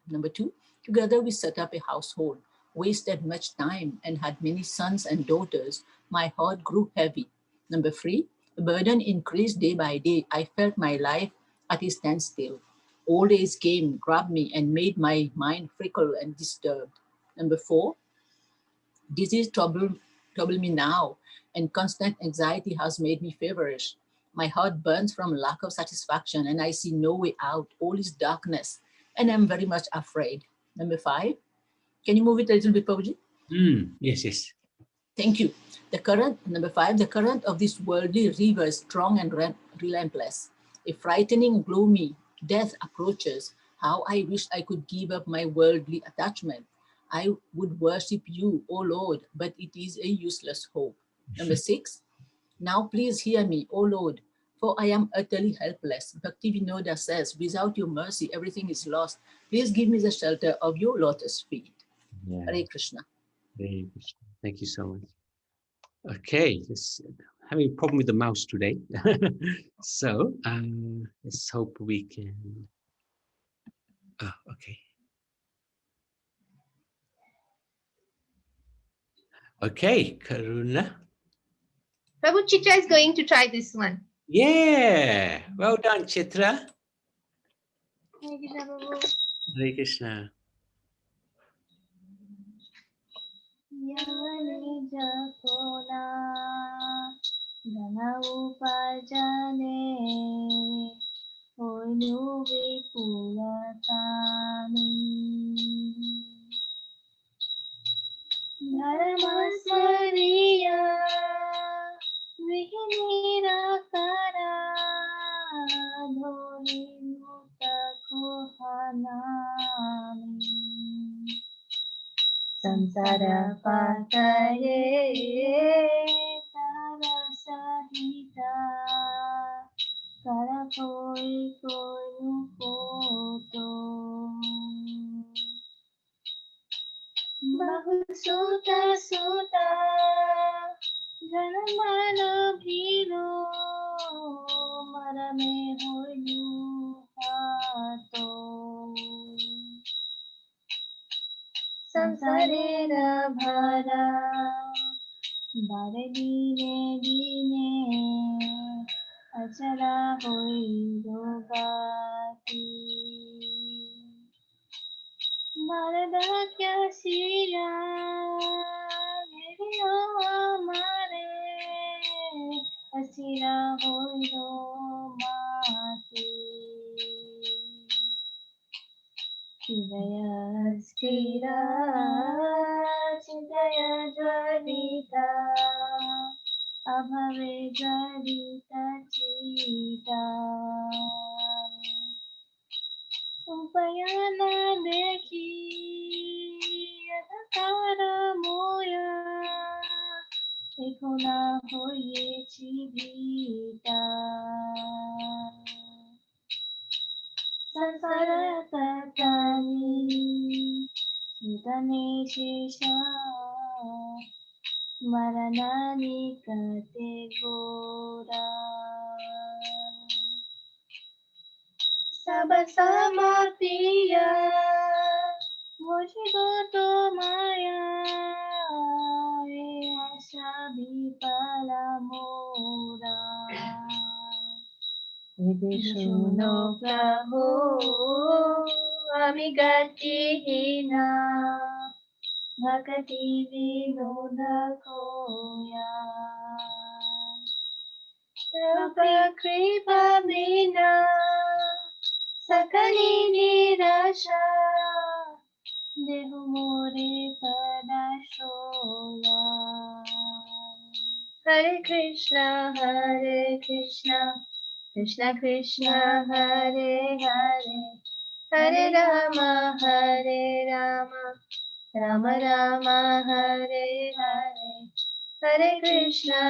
Number 2, together we set up a household, wasted much time, and had many sons and daughters. My heart grew heavy. Number 3, the burden increased day by day. I felt my life at a standstill. Old age came, grabbed me, and made my mind fickle and disturbed. Number 4, disease trouble me now, and constant anxiety has made me feverish. My heart burns from lack of satisfaction, and I see no way out. All is darkness, and I'm very much afraid. Number 5. Can you move it a little bit, Prabhuji? Yes, yes. Thank you. The current, number 5, the current of this worldly river is strong and relentless. A frightening, gloomy death approaches. How I wish I could give up my worldly attachment. I would worship you, O Lord, but it is a useless hope. Number 6, now please hear me, O Lord, for I am utterly helpless. Bhaktivinoda says, without your mercy, everything is lost. Please give me the shelter of your lotus feet. Yeah. Hare Krishna. Hare Krishna. Thank you so much. Okay, let's having a problem with the mouse today. So let's hope we can. Okay. Okay, Karuna. Prabhu Chitra is going to try this one. Yeah, well done, Chitra. Hare Krishna, Prabhu. Hare Krishna. Yavane japona dhana upajane hoinu vipulatani Dharamasmariya Vihinira-kara Dhoni-muta-kuhanami Samsara pataye Tarasahita Karapoi koinu-poto Bahusuta suta Janamana bhilo Marame hoyu hato Samsarera bhara Bare dine dine Achara hoyu gati Maradakya Sila Giriyo Amare Asira Hoyo Mati Hidaya Stira Chintaya Jadita Abhave Jadita Chita Upayana dekhi Adhakara moya Ekona hoye chivita Sansara tatani Sudane shesha Maranani kate gora Sabasamapiya Mojigoto maya Asha bipala mora Vidishuno praho Amigati hina Bhakati vinoda koya Tapa kripa bina Sakali nirasha Dehu more padashoya Hare Krishna Krishna Krishna Hare Hare Hare Rama Rama Rama Hare Hare Hare Krishna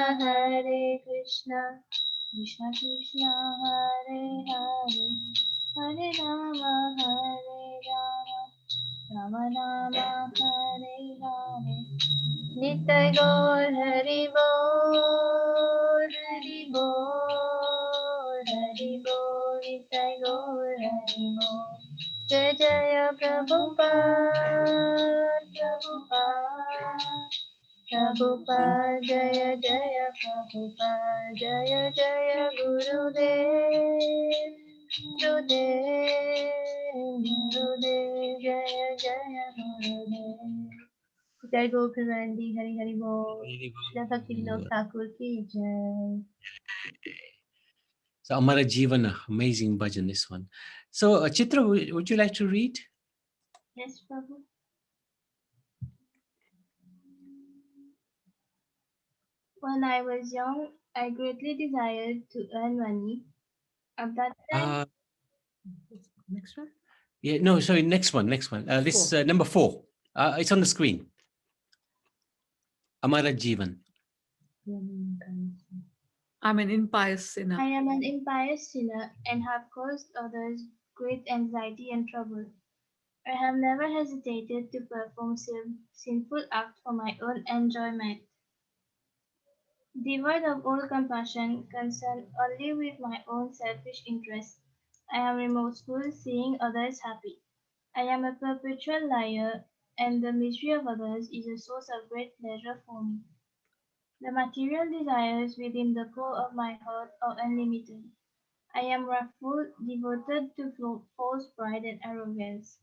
Krishna Krishna Hare Hare Hare Rama Rama Rama Hare Hare Nitai Gaur Hari Bol Hari Bol Hari Bol Nitai Gaur Hari Bol Jaya Jaya Prabhupada Prabhupada Jaya Jaya Prabhupada Jaya Jaya Gurudev Gurudev Jaya Jaya Gurudev Jai Gopinandi Hari Hari Bol Shri Bhaktivinoda Thakur ki Jai. So Amara Jivana, amazing bhajan, this one. So Chitra, would you like to read? Yes, Prabhu. When I was young, I greatly desired to earn money. At that time, Next one. Yeah, no, sorry, next one. This is number 4. It's on the screen. Amara Jivan. I'm an impious sinner. I am an impious sinner and have caused others great anxiety and trouble. I have never hesitated to perform sinful acts for my own enjoyment. Devoid of all compassion, concerned only with my own selfish interests, I am remorseful, seeing others happy. I am a perpetual liar, and the misery of others is a source of great pleasure for me. The material desires within the core of my heart are unlimited. I am wrathful, devoted to false pride and arrogance,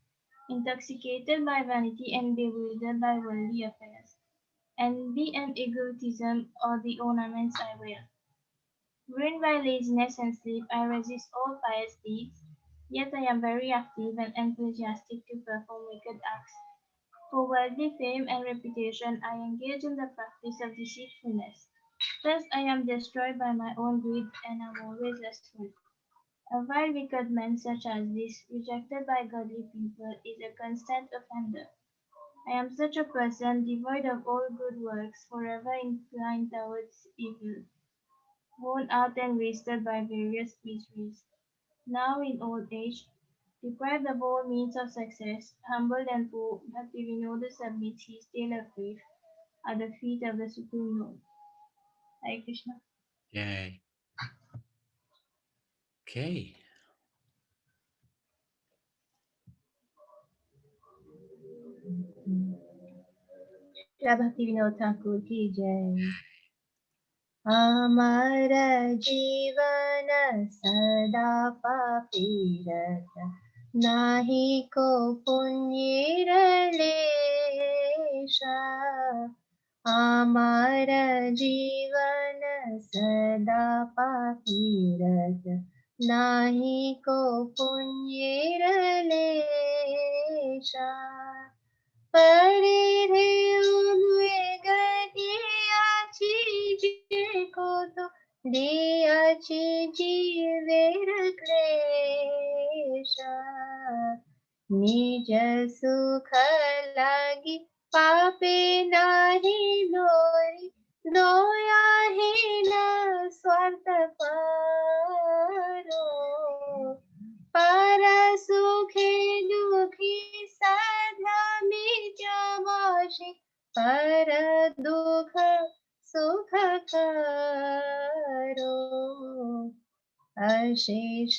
intoxicated by vanity and bewildered by worldly affairs. Envy and egotism are the ornaments I wear. Ruined by laziness and sleep, I resist all pious deeds, yet I am very active and enthusiastic to perform wicked acts. For worldly fame and reputation, I engage in the practice of deceitfulness. Thus I am destroyed by my own greed and am always lustful. A vile wicked man such as this, rejected by godly people, is a constant offender. I am such a person, devoid of all good works, forever inclined towards evil, worn out and wasted by various miseries. Now in old age, deprived of all means of success, humbled and poor, Bhaktivinoda submits his tale of grief at the feet of the Supreme Lord. Hare Krishna. Yay. Okay. Shri Bhaktivinoda Thakur ki jai. अमर जीवन सदा पापीरत नाही को पुण्य लेशा अमर जीवन सदा पापीरत नाही को पुण्य लेशा परे रे उद्वेगदियाची को तो दियाची जीवेर क्लेशा निज सुख लागी पापे नाही दोरी दोया ही न स्वार्थ पारो पर सुखे दुखी साधा मिजमाशी पर दुख सुख करो अशेष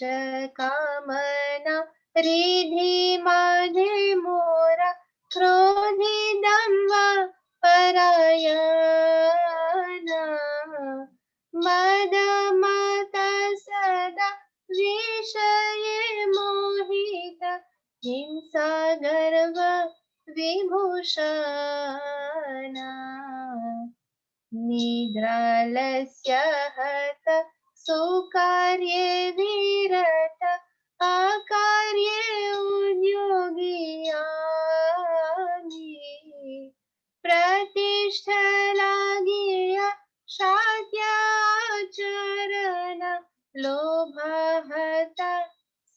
कामना रिधि माझे मोरा क्रोधी दंभ परायणा मद मत सदा विषय मोहित हिंसा गर्व विभूषणा निद्रालस्य हत सुकार्ये विरत अकार्ये उद्योगियानि प्रतिष्ठा लागिया शात्याचरण लोभ हता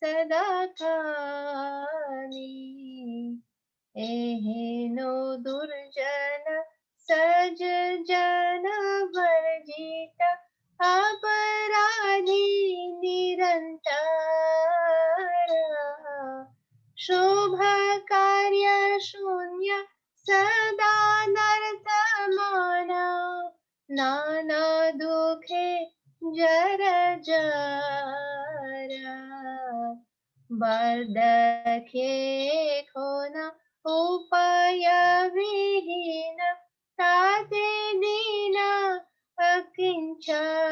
सदा खानी एहेनो दुर्जन सज जन वर्जित अपराधी निरंतर शुभ कार्य शून्य सदा नर्त मानव नाना दुखे जर जरा बर्दखे खोना उपाय विहीन ताते दीन अकिंचना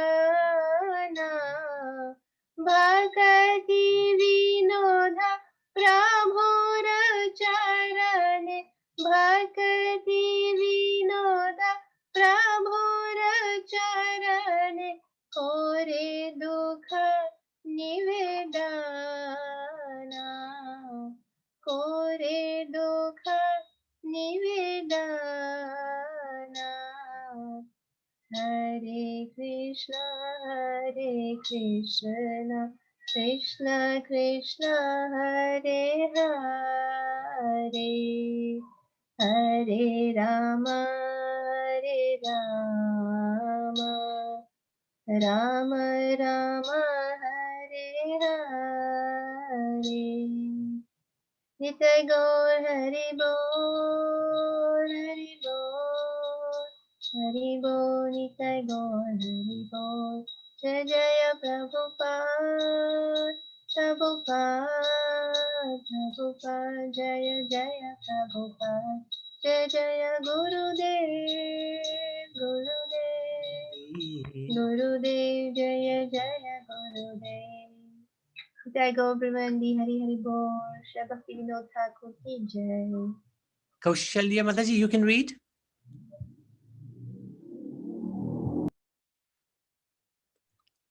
भक्ति विनोद प्रभुर चरणे भक्ति विनोद प्रभुर चरणे कोरे दुख निवेदना को मोरे दुख निवेदना हरे कृष्ण कृष्ण कृष्ण हरे हरे हरे राम राम राम हरे हरे निताय गौर हरि बोल निताय गौर हरि बोल जय जय प्रभुपाद जय जय प्रभुपाद जय जय गुरुदेव जय जय गुरुदेव जय गो ब्रह्मंडी हरि हरि बोल श्री भक्तिविनोद ठाकुर की जय Kaushalya Mataji, you can read?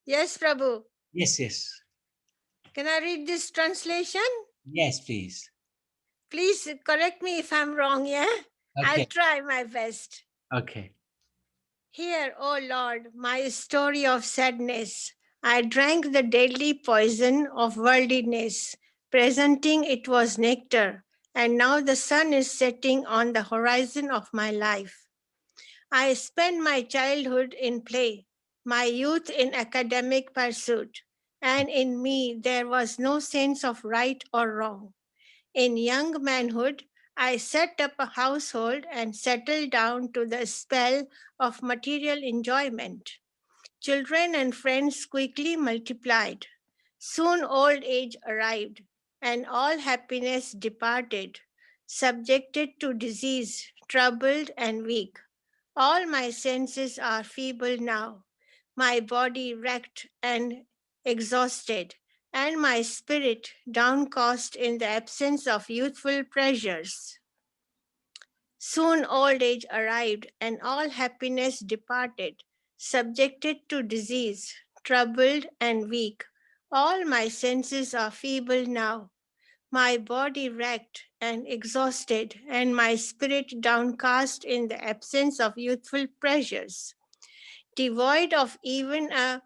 Yes, Prabhu. Yes. Can I read this translation? Yes, please. Please correct me if I'm wrong, yeah? Okay. I'll try my best. Okay. Hear, O Lord, my story of sadness. I drank the deadly poison of worldliness, presenting it was nectar, and now the sun is setting on the horizon of my life. I spent my childhood in play, my youth in academic pursuit, and in me there was no sense of right or wrong. In young manhood, I set up a household and settled down to the spell of material enjoyment. Children and friends quickly multiplied. Soon old age arrived, and all happiness departed, subjected to disease, troubled and weak. All my senses are feeble now, my body wrecked and exhausted, and my spirit downcast in the absence of youthful pleasures. Soon old age arrived, and all happiness departed, subjected to disease, troubled and weak. All my senses are feeble now, my body wrecked and exhausted, and my spirit downcast in the absence of youthful pleasures. Devoid of even a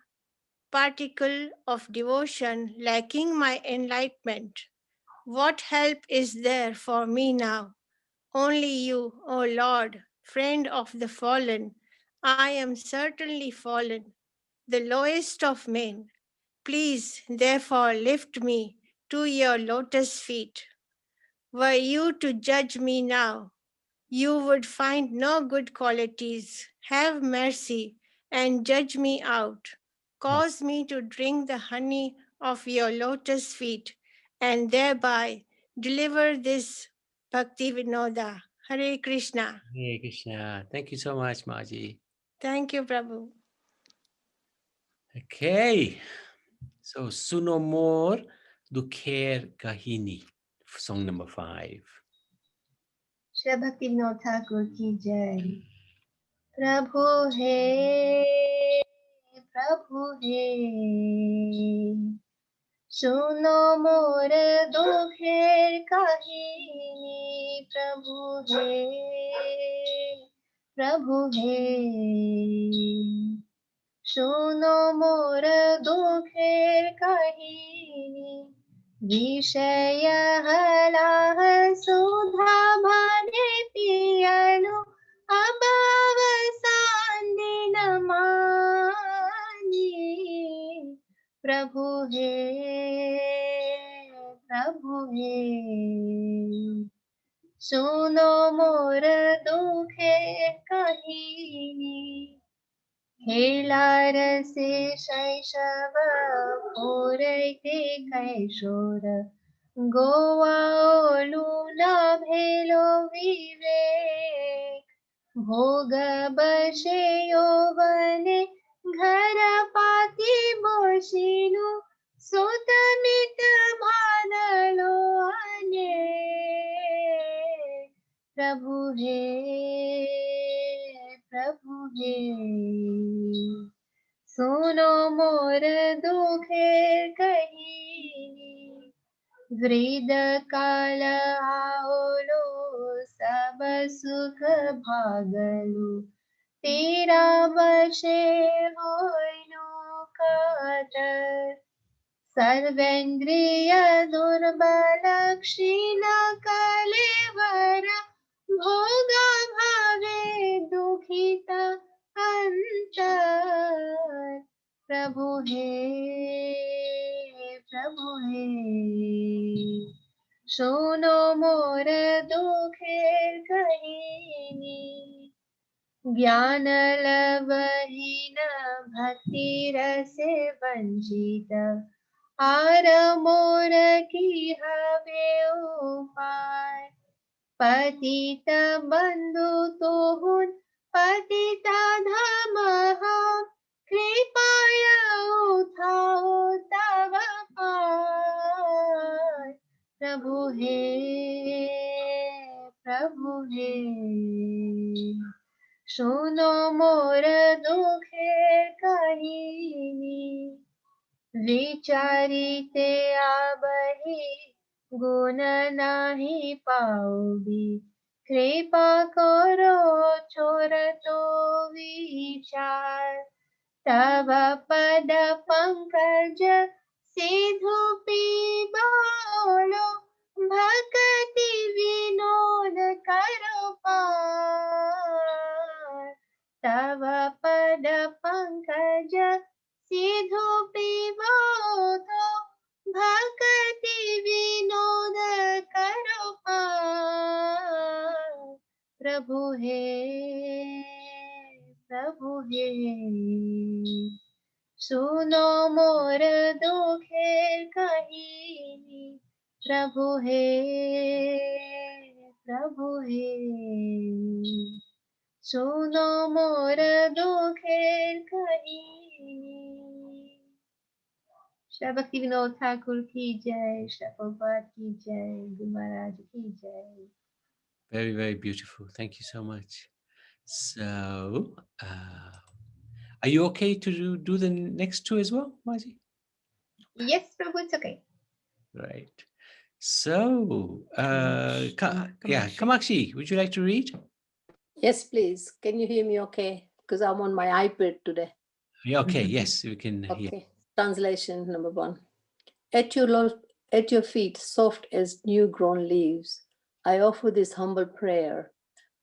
particle of devotion, lacking my enlightenment, what help is there for me now? Only you, O Lord, friend of the fallen. I am certainly fallen, the lowest of men. Please, therefore, lift me to your lotus feet. Were you to judge me now, you would find no good qualities. Have mercy and judge me out. Cause me to drink the honey of your lotus feet and thereby deliver this Bhaktivinoda. Hare Krishna. Hare Krishna. Thank you so much, Maji. Thank you, Prabhu. Okay. So, Suno More Dukher Kahini, song number 5. Shri Bhaktivinod Thakur की जय प्रभु हे सुनो मोर दुखेर कहानी प्रभु हे सुनो मोर दुखेर कहानी विषय हलाह सुधा भने पियनु अवसान दिन मानी प्रभु हे सुनो मोर दुखे कहानी खेलार से शैशव पूरैते कैशोर गोवा लूना भेलो विवेक भोग बसे यौवने घर पाती बसिनु सोत मित मानलो अनेक प्रभु हे सुनो मोर दुखेर कहानी वृद काल आओलो सब सुख भागलु तेरा बशे होइनु कातर सर्वेन्द्रिय दुर्बल क्षीण कलेवर भोग भावे दुखित अंचर प्रभु हे सुनो मोर दुखेर कहिनी ज्ञान लवहीन भक्ति रसे वंचित आर मोर की हवे उपाय पतित बंधु तोहुन पतिता धाम हम कृपाय उठाओ तव पाय प्रभु हे सुनो मोर दुखेर कहिनी विचारिते आबहि गुण नाही पाओबी कृपा करो छोर तो विचार तव पद पंकज सिधु पीबालो भक्ति विनोद करो पार तव पद पंकज सिधु पीबालो भक्ति विनोद करो पार प्रभु हे सुनो मोर दुखेर कहिनी प्रभु हे सुनो मोर दुखेर कहिनी श्री भक्ति विनोद ठाकुर की जय, श्री प्रभुपाद की जय, गुरु महाराज की जय। Very, very beautiful. Thank you so much. So, are you okay to do the next two as well, Maji? Yes, Prabhu, it's okay. Right. So, Kamakshi, would you like to read? Yes, please. Can you hear me okay? Because I'm on my iPad today. Yeah, okay, yes, we can hear. Okay. Translation number 1. At your feet, soft as new-grown leaves, I offer this humble prayer.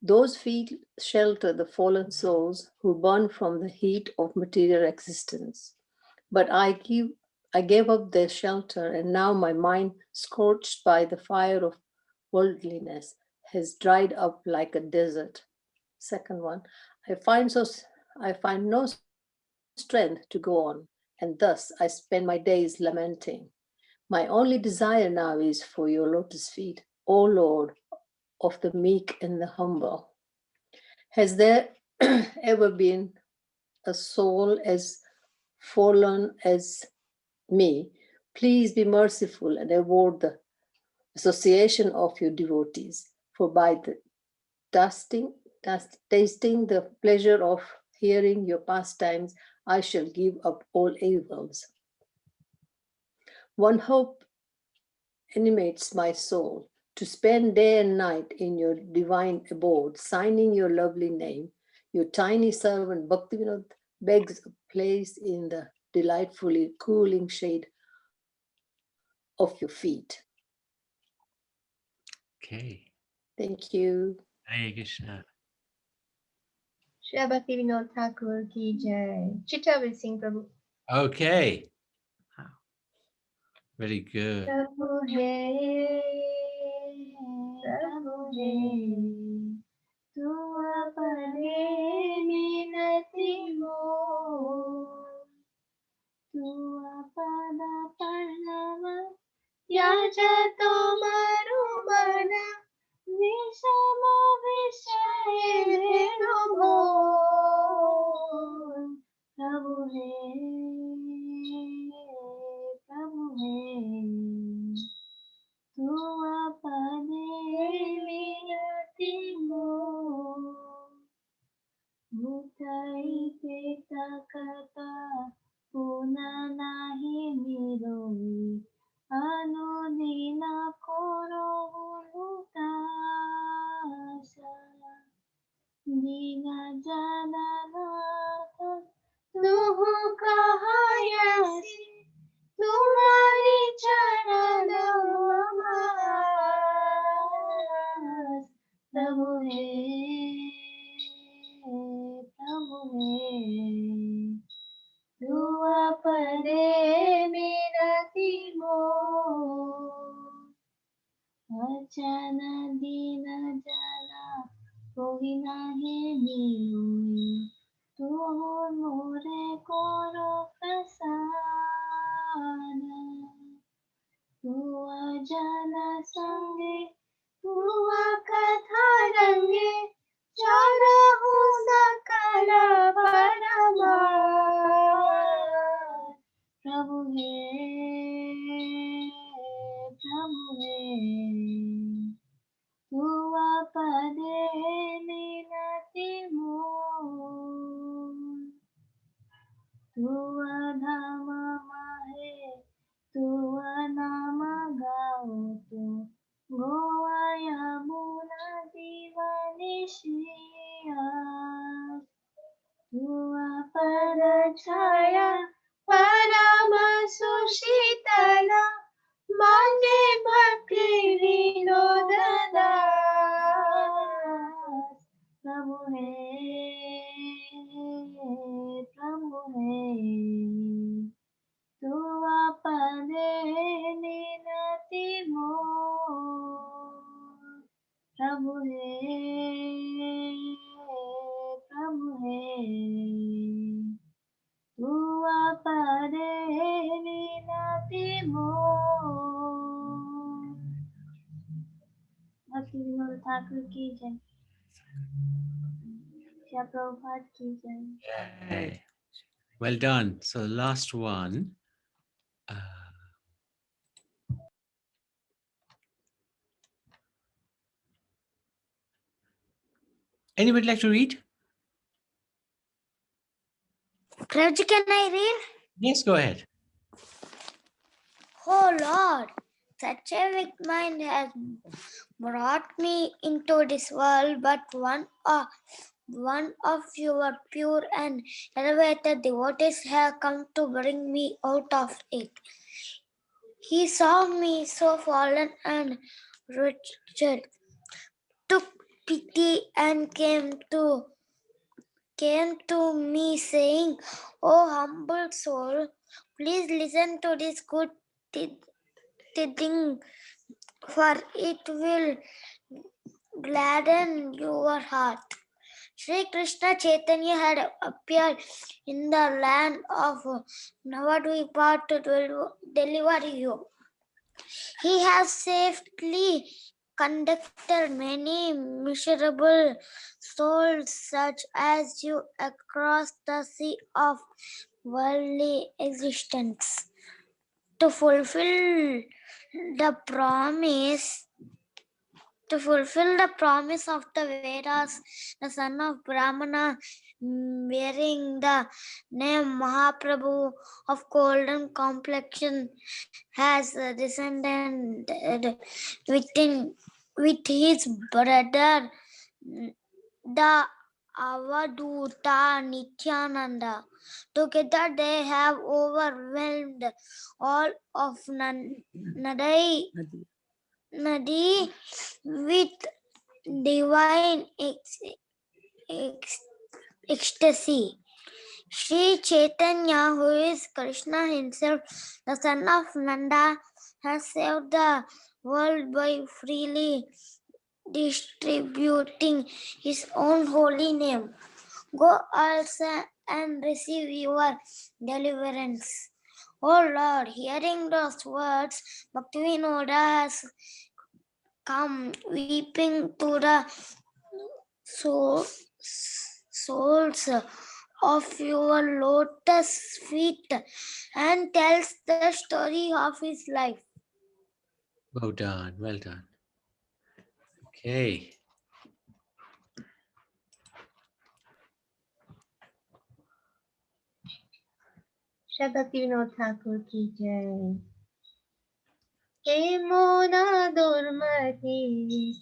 Those feet shelter the fallen souls who burn from the heat of material existence. But I gave up their shelter, and now my mind, scorched by the fire of worldliness, has dried up like a desert. Second one, I find no strength to go on, and thus I spend my days lamenting. My only desire now is for your lotus feet, O Lord of the meek and the humble. Has there ever been a soul as fallen as me? Please be merciful and award the association of your devotees, for by the tasting the pleasure of hearing your pastimes, I shall give up all evils. One hope animates my soul, to spend day and night in your divine abode, signing your lovely name. Your tiny servant Bhaktivinoda begs a place in the delightfully cooling shade of your feet. Okay. Thank you. Hare Krishna. Shri Bhakti Vinod Thakur ki jai. Chitra will sing, Prabhu. Okay. Very good. Prabhu hai, tu apane minati mo, tu apada parnava, yaja to maru mana, vishamo vishaye venu bhol. Prabhu hai, tu दीना जनानाथ तू कहाँ ऐसी तुम्हारी चरण नमाज। प्रभु है प्रभु है दुआ पदे मिनति मोर वचन दीन जना कोई नाही नीलोई तू मोरे कोरो प्रसाद तू जन संगे तू कथा रंगे चढ़हु सकल परमार। प्रभु है प्रभु है तू पदे मिनति मोर तू धाम माहे तू नाम गाओ तू गोवा यमुना दिवानिशिया तू पर छाया परम सुशीतल माने भक्ति विनोद दास। प्रभु है प्रभु है तू पदे मिनति मोर प्रभु है प्रभु है तू पदे मिनति मोर। भक्तिविनोद ठाकुर की जय। श्री प्रभुपाद की जय। Yay. Well done. So last one. Anybody like to read? Prabhuji, can I read? Yes, go ahead. Oh Lord, such a weak mind has brought me into this world, but one of your pure and elevated devotees have come to bring me out of it. He saw me so fallen and wretched, took pity and came to me saying, "O humble soul, please listen to this good tidings, for it will gladden your heart." Sri Krishna Chaitanya had appeared in the land of Navadvipa to deliver you. He has safely conducted many miserable souls such as you across the sea of worldly existence. To fulfill the promise of the Vedas, the son of Brahmana, wearing the name Mahaprabhu of golden complexion, has descended with his brother, the Avaduta Nityananda. Together they have overwhelmed all of Nadi with divine ecstasy. Sri Chaitanya, who is Krishna himself, the son of Nanda, has saved the world by freely distributing his own holy name. Go also and receive your deliverance. O Lord, hearing those words, Bhaktivinoda has come weeping to the soles of your lotus feet and tells the story of his life. Well done. Well done. Okay. Shri Bhaktivinoda Thakur ki jai. Ke mona durmati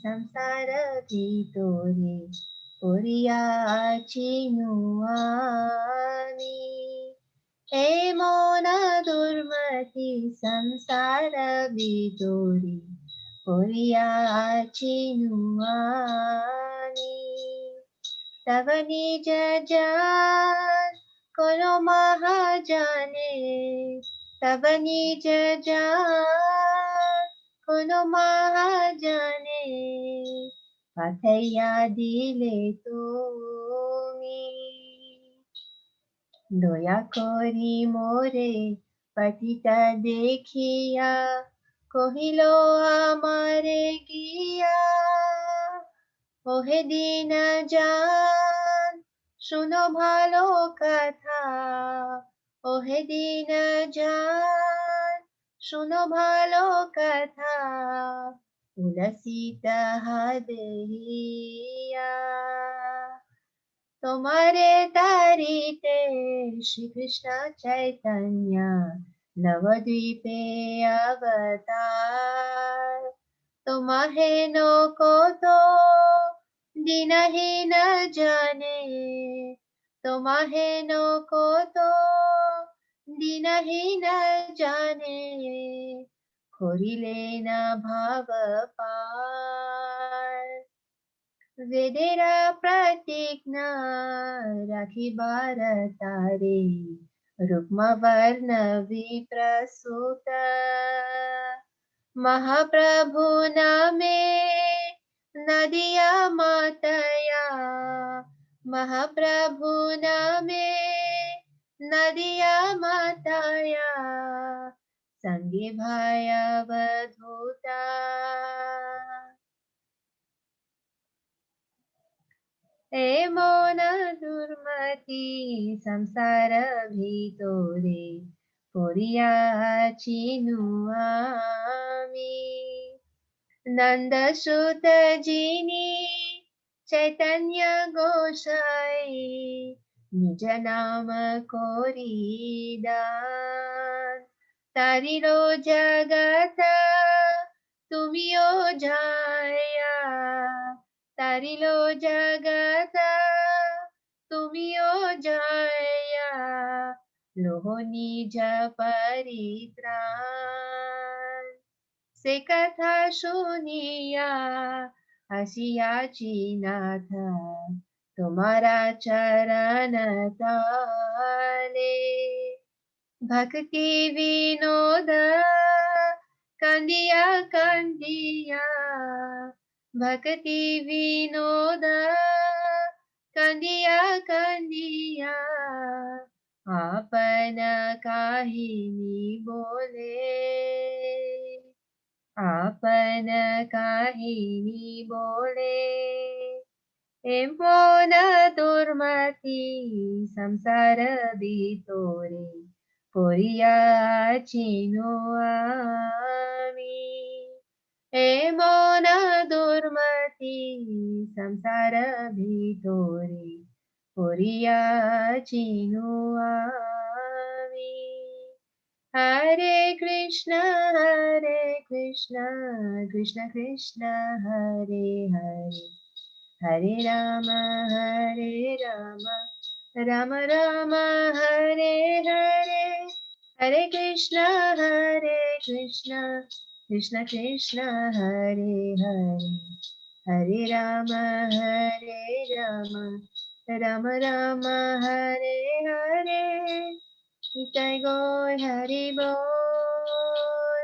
samsara ki tori Puriya chinuami. He mona durmati samsara viduri. Puriya chinuami. Tavani jajan kono mahajane. Tavani jajan kono mahajane. Pathaya dile tumi. Doya kori more patita dekhiya. Kohilo amare giya. Ohe dina jan শুনো ভালো কথা ওহে দিন জান শুনো ভালো কথা উলসিত হাদিয়া তোমারে তারিতে শ্রীকৃষ্ণ চৈতন্য নবদ্বীপে অবতার তোমাহে কত দিনহীন জানে তোমাহে কত দিনহীন জানে করিলে না ভাব পার বেদেরা প্রতিজ্ঞা রাখিবার তারে রুক্মবর্ণ বিপ্রসূত महाप्रभु नामे नदिया मातया महाप्रभु नामे नदिया मातया संगे भाया वधूता ए मोन दुर्मति संसार भीतोरे Puriya chinuami. Nanda Sutta Jini Chaitanya Gosai Nijanama Koridan Tariro Jagata Tumio Jaya Tarilo Jagata Tumio Jaya Lohani परित्राण से कथा सुनिया हसियाची नाथ तुम्हारा चरण ताले भक्ति विनोद कंदिया कंदिया भक्ति विनोद कंदिया कंदिया आपन काहिनी बोले आपन काहिनी बोले एम्पोन दुर्मति संसार भीतोरे पुरिया चिनुआमी एमोन दुर्मति संसार भीतोरे Puriya chinuami. Hare Krishna, Krishna Krishna, Hare Hare, Hare Rama, Rama Rama, Hare Hare, Hare Krishna, Krishna Krishna, Hare Hare, Hare Rama, Rama Rama, Hare Hare, Nitai Gaur Hari Bol,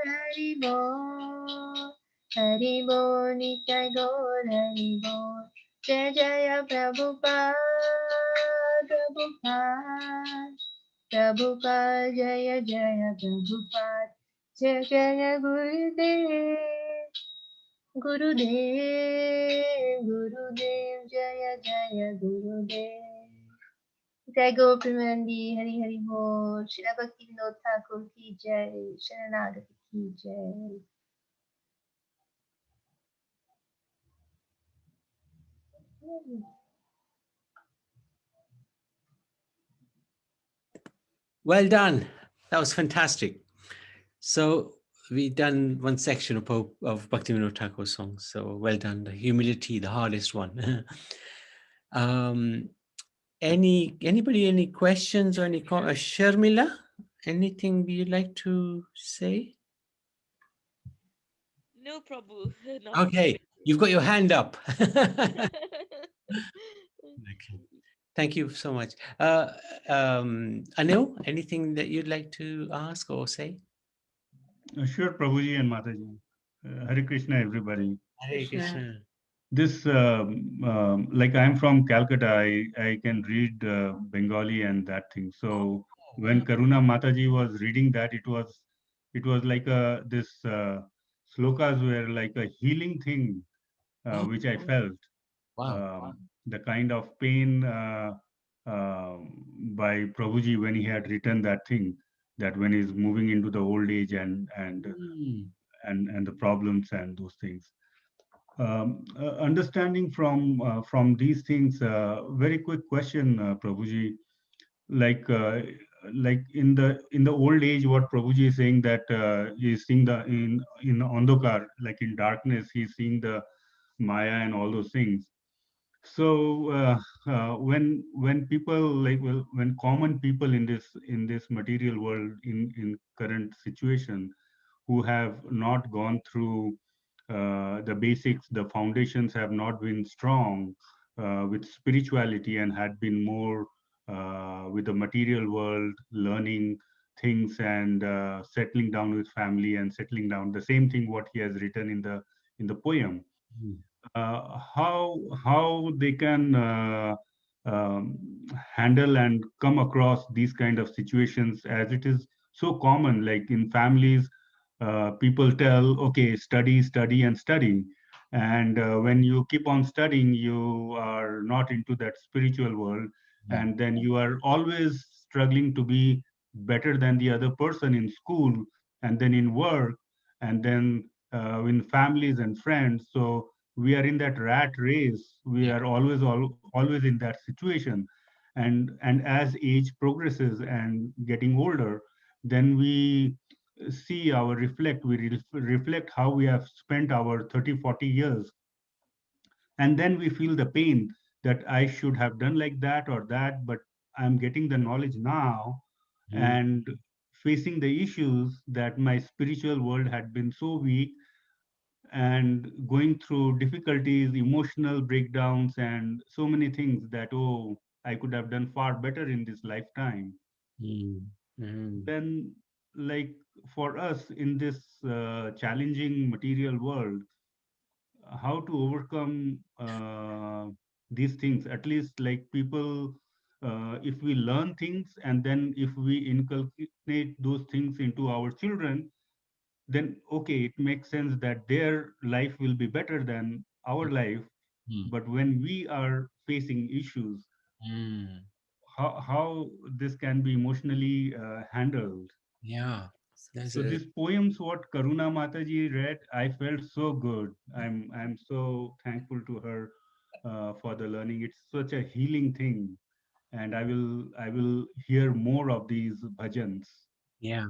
Hari Bol, Hari Bol, Nitai Gaur Hari Bol. Jaya Jaya Prabhupada, Prabhupada, Jaya Jaya Prabhupada, Jaya Jaya Gurudev, Gurudev, Jaya Jaya Gurudev. Jai Go Premanandi, Hari Hari Bol, Shri Bhaktivinoda Thakur ki Jai, Sharanagati ki Jai. Well done. That was fantastic. So we've done one section of Bhaktivinoda Thakur's songs. So well done. The humility, the hardest one. Anybody, any questions or any comments? Sharmila, anything you'd like to say? No, Prabhu. Not Okay, you've got your hand up. Okay. Thank you so much. Anil, anything that you'd like to ask or say? Sure, Prabhuji and Mataji. Hare Krishna, everybody. Hare Krishna. This, like I'm from Calcutta, I can read Bengali and that thing. So when Karuna Mataji was reading that, it was like this slokas were like a healing thing, which I felt. Wow. The kind of pain by Prabhuji when he had written that thing, that when he's moving into the old age and the problems and those things. Understanding from these things, very quick question, Prabhuji, like in the old age, what Prabhuji is saying, that he's seeing the in Andhakar, like in darkness, he's seeing the Maya and all those things. So when people like, well, when common people in this material world, in current situation, who have not gone through the basics, the foundations have not been strong with spirituality, and had been more with the material world, learning things and settling down with family and settling down, the same thing what he has written in the poem. How they can um, handle and come across these kind of situations, as it is so common, like in families, people tell, okay, study, study, and study, and when you keep on studying, you are not into that spiritual world, and then you are always struggling to be better than the other person in school, and then in work, and then in families and friends. So we are in that rat race. We are always in that situation, and as age progresses and getting older, then we see our reflect we reflect how we have spent our 30-40 years, and then we feel the pain that I should have done like that or that, but I'm getting the knowledge now, and facing the issues that my spiritual world had been so weak, and going through difficulties, emotional breakdowns, and so many things that, oh, I could have done far better in this lifetime. Then, like, for us in this challenging material world, how to overcome these things, at least like people, if we learn things and then if we inculcate those things into our children, then okay, it makes sense that their life will be better than our life. But when we are facing issues, how this can be emotionally handled. Yeah. So these poems what Karuna Mataji read, I felt so good. I'm so thankful to her for the learning. It's such a healing thing, and I will hear more of these bhajans. Yeah.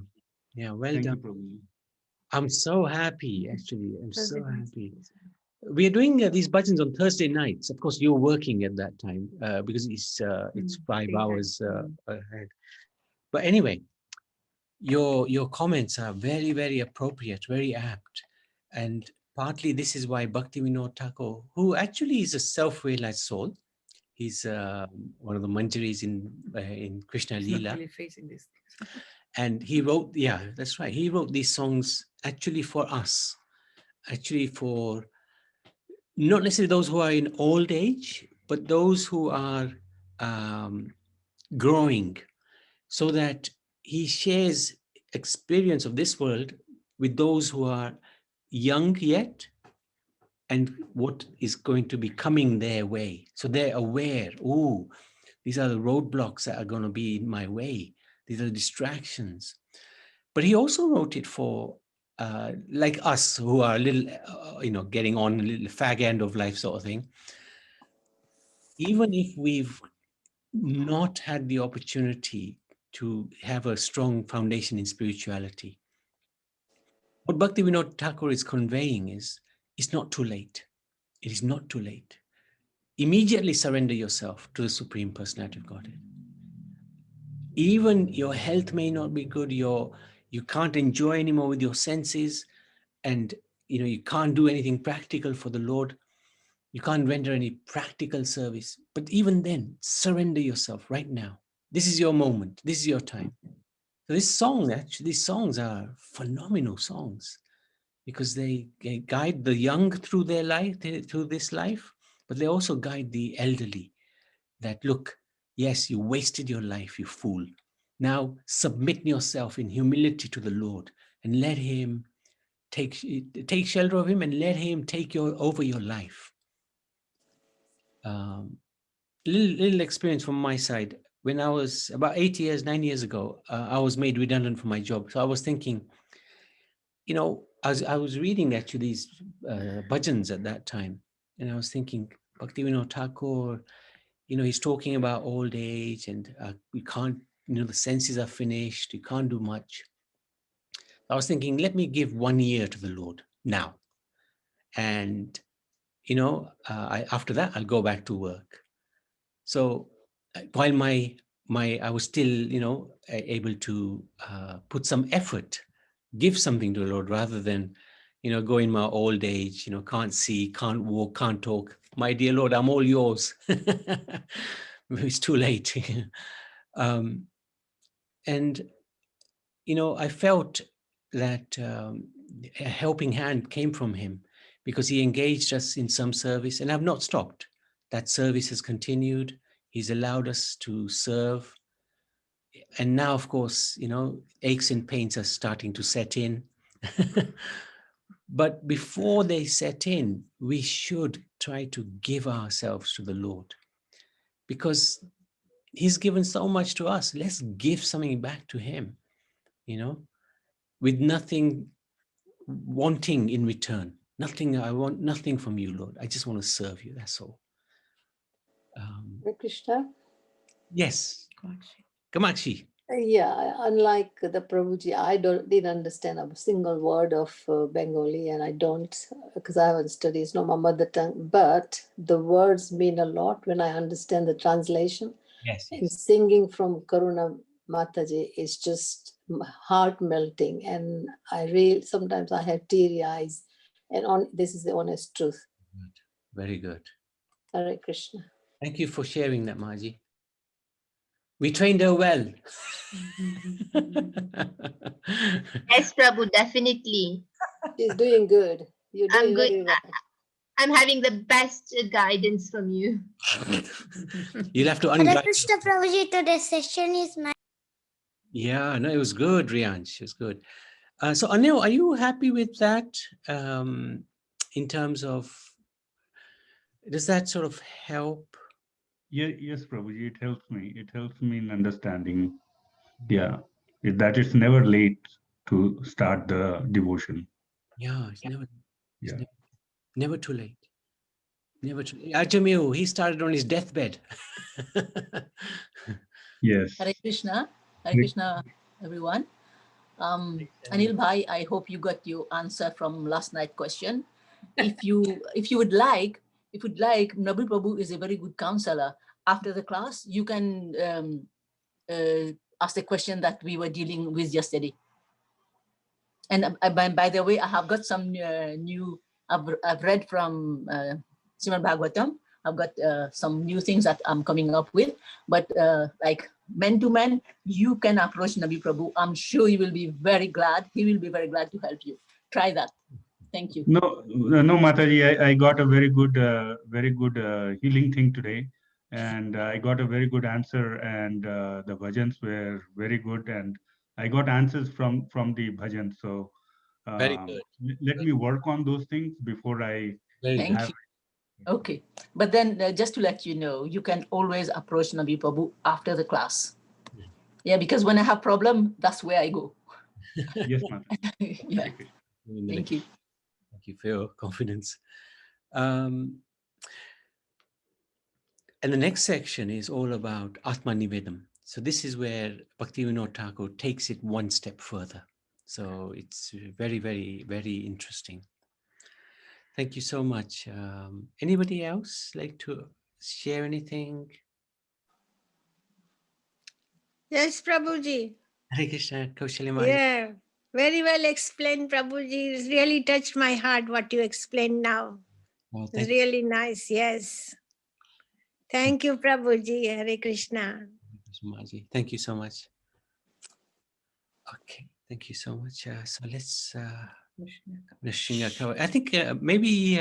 Well Thank you, done. Prabhuji. I'm so happy, actually. I'm so happy. We are doing these bhajans on Thursday nights. Of course, you're working at that time because it's 5 hours ahead. But anyway, your comments are very, very appropriate, very apt. And partly this is why Bhaktivinoda Thakur, who actually is a self-realized soul, he's one of the manjaris in Krishna Leela. Really facing these things. And he wrote, yeah, that's right. He wrote these songs actually for us, actually for not necessarily those who are in old age, but those who are growing, so that he shares experience of this world with those who are young yet and what is going to be coming their way. So they're aware, oh, these are the roadblocks that are going to be in my way. These are the distractions. But he also wrote it for like us who are a little, getting on a little fag end of life sort of thing. Even if we've not had the opportunity to have a strong foundation in spirituality, what Bhaktivinoda Thakur is conveying is, it's not too late. It is not too late. immediately surrender yourself to the Supreme Personality of Godhead. Even your health may not be good, you can't enjoy anymore with your senses, and you can't do anything practical for the Lord. You can't render any practical service. But even then, surrender yourself right now. This is your moment. This is your time. So these songs are phenomenal songs, because they guide the young through their life, through this life, but they also guide the elderly. That, look, yes, you wasted your life, you fool. Now submit yourself in humility to the Lord and let him take shelter of him, and let him take over your life. Little experience from my side. When I was about 9 years ago, I was made redundant from my job. So I was thinking, I was reading actually these bhajans at that time, and I was thinking, Bhaktivinoda Thakur, he's talking about old age, and we can't, the senses are finished, you can't do much. I was thinking, let me give 1 year to the Lord now. And, after that, I'll go back to work. So while I was still, able to put some effort, give something to the Lord, rather than, go in my old age, can't see, can't walk, can't talk. My dear Lord, I'm all yours. It's too late. And, I felt that a helping hand came from him, because he engaged us in some service, and I've not stopped. That service has continued. He's allowed us to serve. And now, of course, aches and pains are starting to set in. But before they set in, we should try to give ourselves to the Lord, because he's given so much to us. Let's give something back to him, with nothing wanting in return. Nothing. I want nothing from you, Lord. I just want to serve you. That's all. Hare Krishna. Yes. Kamakshi. Yeah, unlike the Prabhuji, I didn't understand a single word of Bengali, and I don't, because I haven't studied, it's not my mother tongue, but the words mean a lot when I understand the translation. Yes. And singing from Karuna Mataji is just heart melting, and sometimes I have teary eyes, and this is the honest truth. Very good. Hare Krishna. Thank you for sharing that, Maji. We trained her well. Yes, Prabhu, definitely. She's doing good. You're doing very well. I'm having the best guidance from you. You'll have to Hare unguide. Krishna Prabhuji, today's session is nice. Yeah, no, it was good, Riansh. It was good. So Anil, are you happy with that? In terms of, does that sort of help? Yeah, yes, Prabhuji, it helps me. It helps me in understanding. Yeah, that it's never late to start the devotion. Yeah, it's never too late. Never too late. Ajamil, he started on his deathbed. Yes. Hare Krishna. Hare Krishna, everyone. Anil Bhai, I hope you got your answer from last night's question. If you would like, Nabi Prabhu is a very good counselor. After the class, you can ask the question that we were dealing with yesterday. And by the way, I have got some new, I've read from Srimad Bhagavatam. I've got some new things that I'm coming up with, but like man to man, you can approach Nabi Prabhu. I'm sure he will be very glad. He will be very glad to help you. Try that. Thank you. No, Mataji, I got a very good healing thing today, and I got a very good answer, and the bhajans were very good, and I got answers from the bhajans. So Very good. let me work on those things before I. Thank you. Okay, but then just to let you know, you can always approach Nabi Prabhu after the class. Yeah, because when I have problem, that's where I go. Yes, Mataji. Yeah. Thank you. Thank you for your confidence. And the next section is all about Atma Nivedam. So this is where Bhaktivinoda Thakur takes it one step further. So it's very, very, very interesting. Thank you so much. Anybody else like to share anything? Yes, Prabhuji. Hare Krishna, Kaushalya Mataji. Yeah, very well explained, Prabhuji. It's really touched my heart what you explained now. Oh, It's really nice. Yes. Thank you, Prabhuji. Hare Krishna. Mataji. Thank you so much. Okay, thank you so much. So let's Nrsimha cover. I think maybe